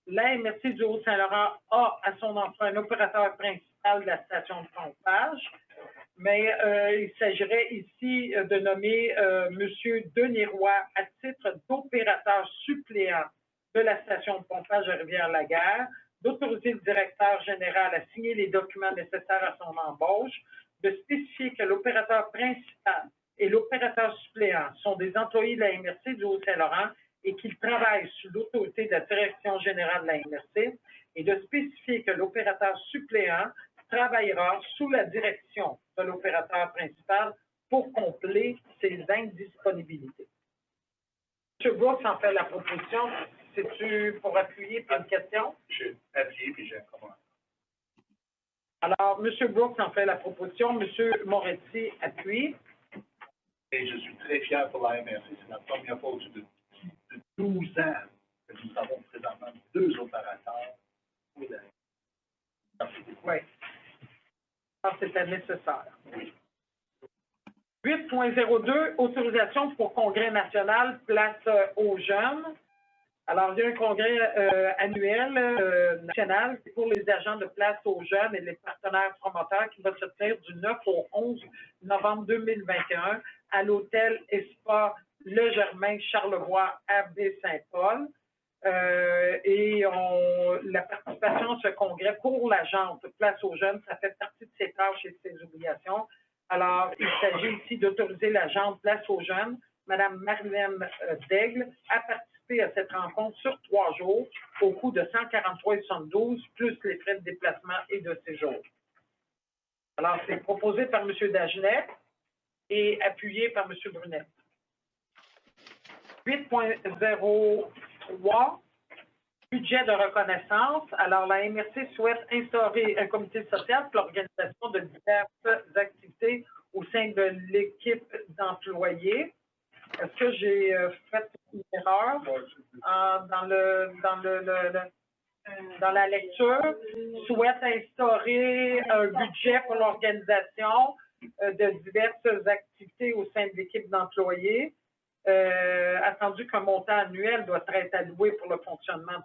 La MRC du Haut-Saint-Laurent a à son emploi un opérateur principal de la station de pompage. mais il s'agirait ici de nommer M. Denis Roy à titre d'opérateur suppléant de la station de pompage de Rivière-la-Guerre, d'autoriser le directeur général à signer les documents nécessaires à son embauche, de spécifier que l'opérateur principal et l'opérateur suppléant sont des employés de la MRC du Haut-Saint-Laurent et qu'ils travaillent sous l'autorité de la direction générale de la MRC, et de spécifier que l'opérateur suppléant travaillera sous la direction de l'opérateur principal pour combler ses indisponibilités. M. Brooks en fait la proposition. C'est-tu pour appuyer pour une question? J'ai appuyé puis j'ai un commentaire. Alors, M. Brooks en fait la proposition. M. Moretti appuie. Et je suis très fier pour la MRC. C'est la première fois de 12 ans que nous avons présentement 2 opérateurs. Merci beaucoup. Oui. Alors, c'était nécessaire. 8.02, autorisation pour congrès national, place aux jeunes. Alors, il y a un congrès annuel national pour les agents de place aux jeunes et les partenaires promoteurs qui va se tenir du 9 au 11 novembre 2021 à l'hôtel Espa Le Germain Charlevoix à Baie-Saint-Paul. La participation à ce congrès pour l'agent de place aux jeunes, ça fait partie de ses tâches et de ses obligations. Alors, il s'agit ici d'autoriser l'agent de place aux jeunes, Mme Marlène Daigle, à participer à cette rencontre sur 3 jours au coût de 143,72 plus les frais de déplacement et de séjour. Alors, c'est proposé par M. Dagenet et appuyé par M. Brunet. 8.03, budget de reconnaissance. Alors, la MRC souhaite instaurer un comité social pour l'organisation de diverses activités au sein de l'équipe d'employés. Est-ce que j'ai fait une erreur dans la lecture? Souhaite instaurer un budget pour l'organisation de diverses activités au sein de l'équipe d'employés. Attendu qu'un montant annuel doit être alloué pour le fonctionnement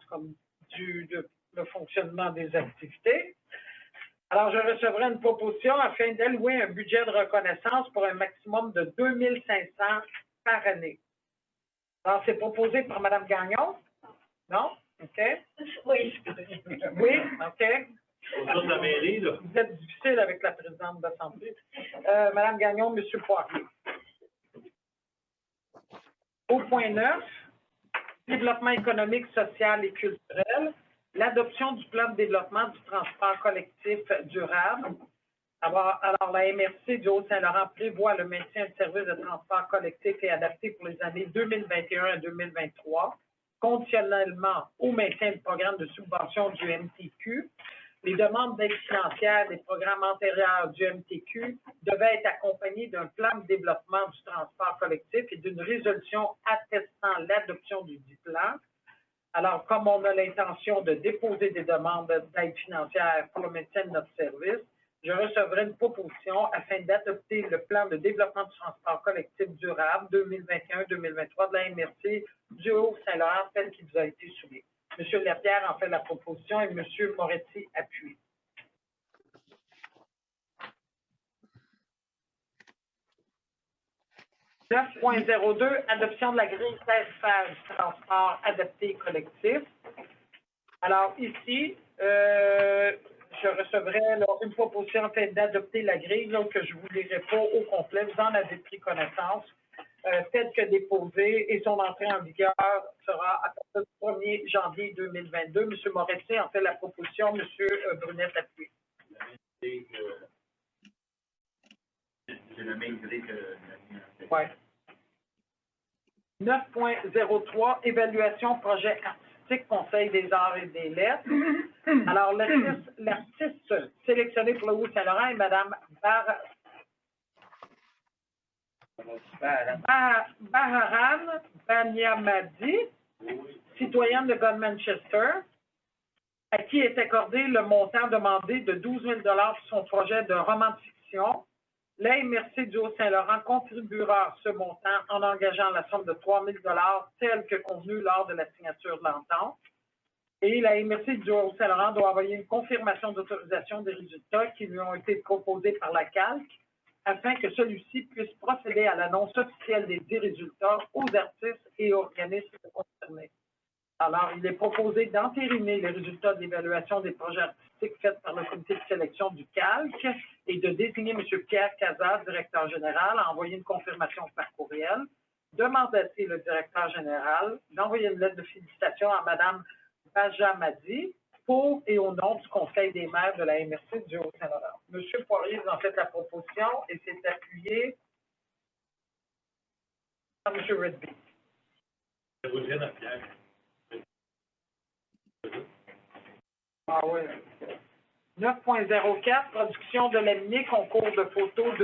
le fonctionnement des activités. Alors, je recevrai une proposition afin d'allouer un budget de reconnaissance pour un maximum de 2 500 par année. Alors, c'est proposé par Mme Gagnon? Non? OK. Oui. Oui? OK. Autour de la mairie, là. Vous êtes difficile avec la présidente de l'Assemblée. Mme Gagnon, M. Poirier. Au point 9, développement économique, social et culturel, l'adoption du plan de développement du transport collectif durable. Alors, la MRC du Haut-Saint-Laurent prévoit le maintien de services de transport collectif et adapté pour les années 2021 à 2023, conditionnellement au maintien du programme de subvention du MTQ. Les demandes d'aide financière des programmes antérieurs du MTQ devaient être accompagnées d'un plan de développement du transport collectif et d'une résolution attestant l'adoption du dit plan. Alors, comme on a l'intention de déposer des demandes d'aide financière pour le maintien de notre service, je recevrai une proposition afin d'adopter le plan de développement du transport collectif durable 2021-2023 de la MRC du Haut-Saint-Laurent tel qu'il vous a été soumis. M. Lapierre en fait la proposition et M. Moretti appuie. « 9.02, adoption de la grille tarifaire du transport adapté collectif. » Alors ici, je recevrai une proposition en fait d'adopter la grille que je ne vous lirai pas au complet. Vous en avez pris connaissance. Telle que déposée et son entrée en vigueur sera à partir du 1er janvier 2022. M. Moretti en fait la proposition. M. Brunet appuie. C'est la même grille que la Oui. 9.03, évaluation projet artistique, Conseil des arts et des lettres. Alors, l'artiste sélectionné pour le Haut-Saint-Laurent est Mme Baharan Banyamadi, citoyenne de Godmanchester, à qui est accordé le montant demandé de 12 000 pour son projet de roman de fiction. La MRC du Haut-Saint-Laurent contribuera à ce montant en engageant la somme de 3 000 telle que convenue lors de la signature de l'entente. Et la MRC du Haut-Saint-Laurent doit envoyer une confirmation d'autorisation des résultats qui lui ont été proposés par la CALC afin que celui-ci puisse procéder à l'annonce officielle des résultats aux artistes et organismes concernés. Alors, il est proposé d'entériner les résultats de l'évaluation des projets artistiques faits par le comité de sélection du CALC et de désigner M. Pierre Cazat, directeur général, à envoyer une confirmation par courriel, de mandater le directeur général, d'envoyer une lettre de félicitations à Mme Baja Madi pour et au nom du Conseil des maires de la MRC du Haut-Saint-Laurent. M. Poirier vous en fait la proposition et s'est appuyé par M. Redby. Ah oui. 9.04, production de l'AMNI, concours de photos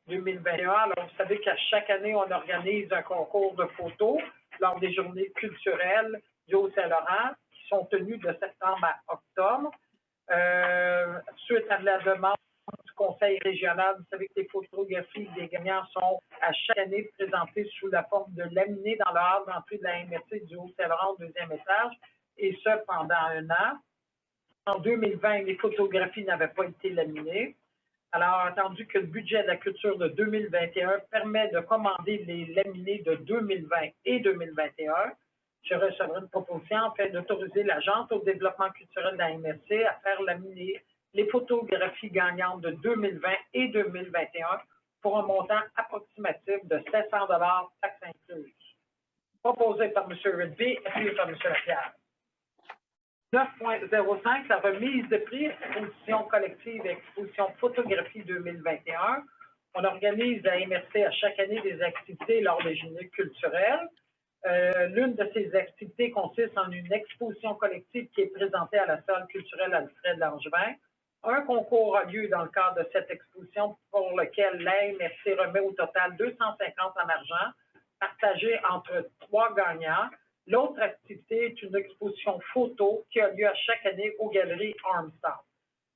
2020-2021. Alors, vous savez qu'à chaque année, on organise un concours de photos lors des journées culturelles du Haut-Saint-Laurent qui sont tenues de septembre à octobre. Suite à la demande du Conseil régional, vous savez que les photographies des gagnants sont à chaque année présentées sous la forme de laminées dans le hall d'entrée de la MRC du Haut-Saint-Laurent au 2e étage, et ce pendant un an. En 2020, les photographies n'avaient pas été laminées. Alors, attendu que le budget de la culture de 2021 permet de commander les laminés de 2020 et 2021, je recevrai une proposition afin d'autoriser l'Agence au développement culturel de la MRC à faire laminer les photographies gagnantes de 2020 et 2021 pour un montant approximatif de 700 $ taxes incluses. Proposé par M. Redby, appuyé par M. Lapierre. 9.05, la remise de prix, exposition collective et exposition photographie 2021. On organise à MRC à chaque année des activités lors des journées culturelles. L'une de ces activités consiste en une exposition collective qui est présentée à la salle culturelle Alfred Langevin. Un concours a lieu dans le cadre de cette exposition pour lequel la MRC remet au total 250 en argent, partagé entre 3 gagnants. L'autre activité est une exposition photo qui a lieu à chaque année aux galeries Armstrong.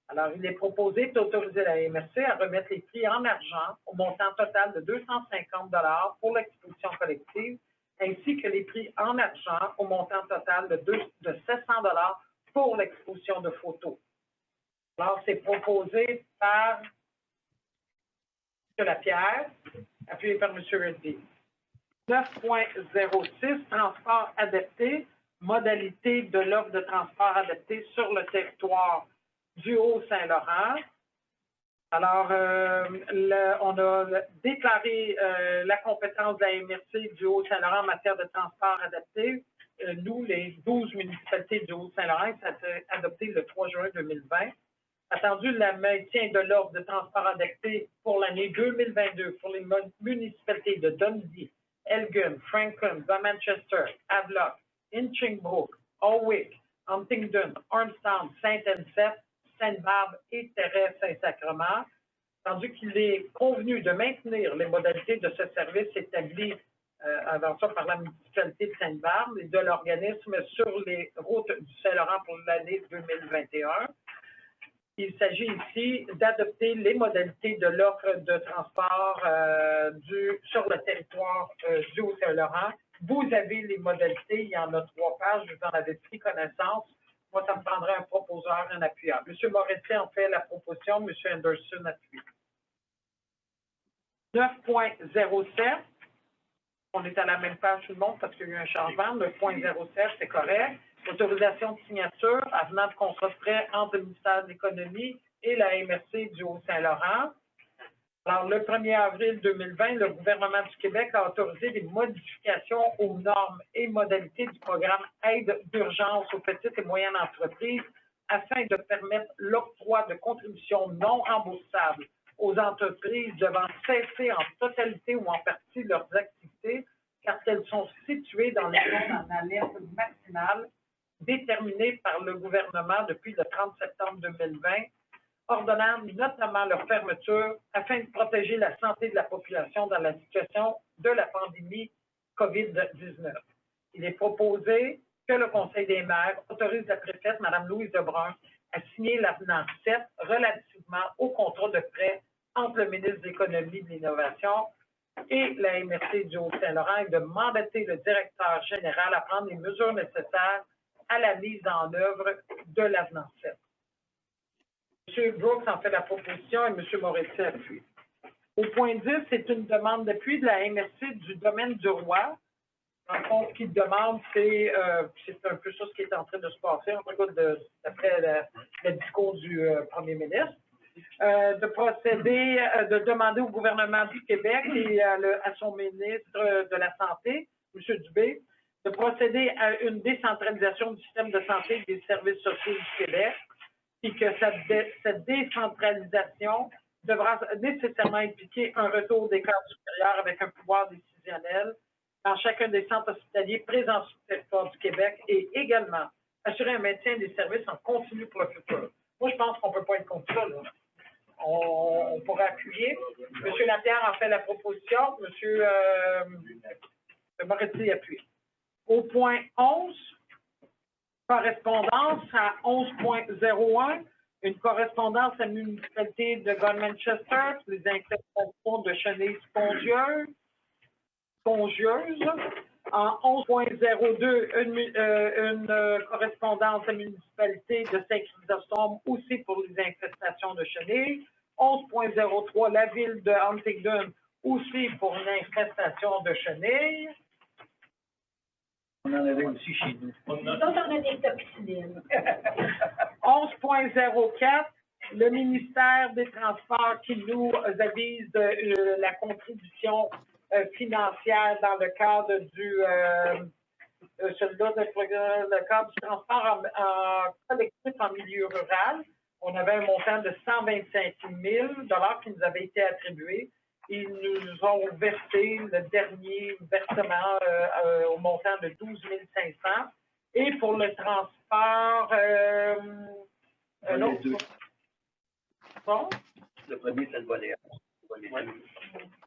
Alors, il est proposé d'autoriser la MRC à remettre les prix en argent au montant total de 250 $ pour l'exposition collective, ainsi que les prix en argent au montant total de 700 $ pour l'exposition de photos. Alors, c'est proposé par M. Lapierre, appuyé par M. Redby. 9.06, transport adapté, modalité de l'offre de transport adapté sur le territoire du Haut-Saint-Laurent. Alors, on a déclaré la compétence de la MRC du Haut-Saint-Laurent en matière de transport adapté. Nous, les 12 municipalités du Haut-Saint-Laurent, ça a été adopté le 3 juin 2020. Attendu le maintien de l'offre de transport adapté pour l'année 2022 pour les municipalités de Dundee, Elgin, Franklin, Manchester, Havelock, Inchingbrooke, Alwick, Huntingdon, Armstrong, Saint-Anicet, Sainte-Barbe et Thérèse-Saint-Sacrement, tandis qu'il est convenu de maintenir les modalités de ce service établi avant ça par la municipalité de Sainte-Barbe et de l'organisme sur les routes du Saint-Laurent pour l'année 2021. Il s'agit ici d'adopter les modalités de l'offre de transport sur le territoire du Haut-Saint-Laurent. Vous avez les modalités, il y en a 3 pages, vous en avez pris connaissance. Moi, ça me prendrait un proposeur, un appuyant. M. Moretti en fait la proposition, M. Anderson appuie. 9.07, on est à la même page tout le monde parce qu'il y a eu un changement. 9.07, c'est correct. Autorisation de signature avenant de contrat de prêt entre le ministère de l'Économie et la MRC du Haut-Saint-Laurent. Alors, le 1er avril 2020, le gouvernement du Québec a autorisé des modifications aux normes et modalités du programme Aide d'urgence aux petites et moyennes entreprises afin de permettre l'octroi de contributions non remboursables aux entreprises devant cesser en totalité ou en partie leurs activités car elles sont situées dans les zones en alerte maximale déterminées par le gouvernement depuis le 30 septembre 2020, ordonnant notamment leur fermeture afin de protéger la santé de la population dans la situation de la pandémie COVID-19. Il est proposé que le Conseil des maires autorise la préfète, Mme Louise Lebrun, à signer l'avenant 7 relativement au contrat de prêt entre le ministre de l'Économie et de l'Innovation et la MRC du Haut-Saint-Laurent et de mandater le directeur général à prendre les mesures nécessaires à la mise en œuvre de l'avenant 7. M. Brooks en fait la proposition et M. Moretti appuie. Au point 10, c'est une demande d'appui de la MRC du domaine du Roi. Dans le fond, ce qu'ils demandent, c'est un peu ça ce qui est en train de se passer, en tout cas d'après le discours du premier ministre. De procéder, de demander au gouvernement du Québec et à son ministre de la Santé, M. Dubé, de procéder à une décentralisation du système de santé et des services sociaux du Québec, et que cette décentralisation devra nécessairement impliquer un retour des cadres supérieurs avec un pouvoir décisionnel dans chacun des centres hospitaliers présents sur le territoire du Québec et également assurer un maintien des services en continu pour le futur. Moi, je pense qu'on ne peut pas être contre ça, là. On pourrait appuyer. M. Lapierre en fait la proposition. M. Moretti appuie. Au point 11, correspondance à 11.01, une correspondance à la municipalité de Godmanchester pour les infestations de chenilles spongieuses. En 11.02, une correspondance à la municipalité de Saint-Chrysostome aussi pour les infestations de chenilles. 11.03, la ville de Huntingdon aussi pour une infestation de chenilles. On en avait aussi chez nous. Nous autres, on a des toxines. 11.04, le ministère des Transports qui nous avise de la contribution financière dans le cadre du le cadre du transport en collectif en milieu rural. On avait un montant de 125 000 $ qui nous avait été attribué. Ils nous ont versé le dernier versement au montant de 12 500. Et pour le transport, bon? Le premier, c'est le volet 1.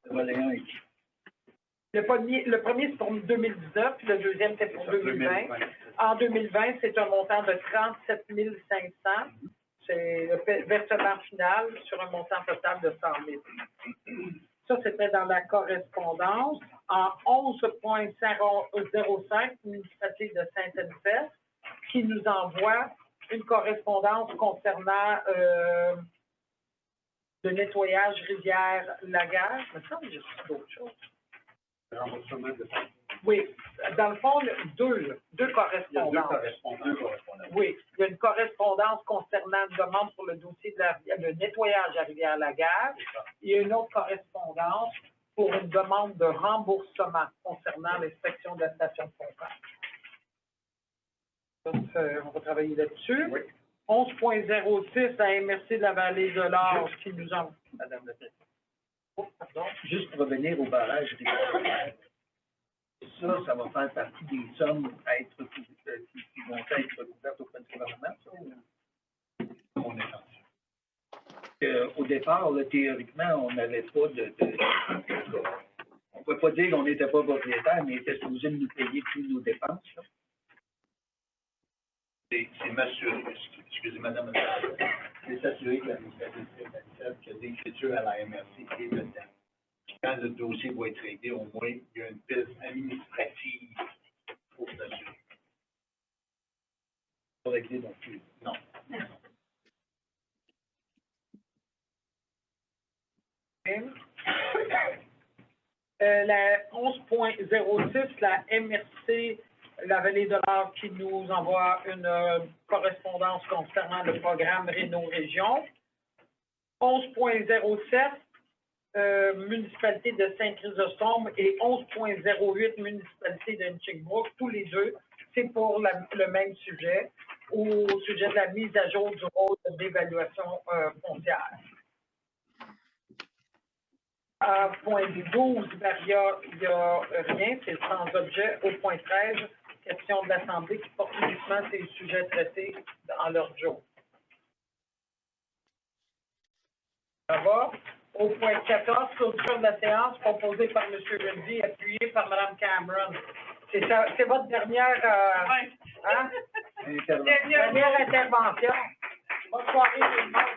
Le volet 1 est ici. Le premier, c'est pour 2019, puis le deuxième, c'est pour 2020. En 2020, c'est un montant de 37 500. C'est le versement final sur un montant total de 100 000. Ça, c'était dans la correspondance. En 11.05, municipalité de Saint-Anne-Fest, qui nous envoie une correspondance concernant le nettoyage rivière-Lagage. Il me semble que j'ai reçu d'autres choses. Oui, dans le fond, deux correspondances. Oui, il y a une correspondance concernant une demande pour le dossier de le nettoyage à Rivière-Lagage. Il y a une autre correspondance pour une demande de remboursement concernant l'inspection de la station de pompage. On va travailler là-dessus. Oui. 11.06, la MRC de la Vallée de l'Or qui nous envoie. Madame la Présidente. Oh, pardon. Juste pour revenir au barrage des ça va faire partie des sommes à être qui vont être couvertes auprès du gouvernement, ça, ou mon intention? Au départ, là, théoriquement, on n'avait pas on ne peut pas dire qu'on n'était pas propriétaire, mais il était supposé de nous payer toutes nos dépenses. Là. C'est m'assurer, excusez madame, c'est s'assurer que la municipalité qu'il y a d'écriture à la MRC qui est dedans. Quand le dossier va être réglé, au moins, il y a une piste administrative pour s'assurer. Pas réglé non plus. Non. La 11.06, la MRC, la Vallée de l'Or qui nous envoie une correspondance concernant le programme Réno-Région. 11.07, municipalité de Saint-Chrysostome et 11.08, municipalité de Nchikbrook, tous les deux, c'est pour le même sujet, au sujet de la mise à jour du rôle d'évaluation foncière. Point 12, il n'y a rien, c'est sans objet. Au point 13, question de l'Assemblée qui porte uniquement ces sujets traités dans leur jour. Ça va? Au point 14, clôture de la séance proposée par M. Rundy, appuyée par Mme Cameron. C'est votre dernière, dernière intervention. Bonne soirée tout le monde.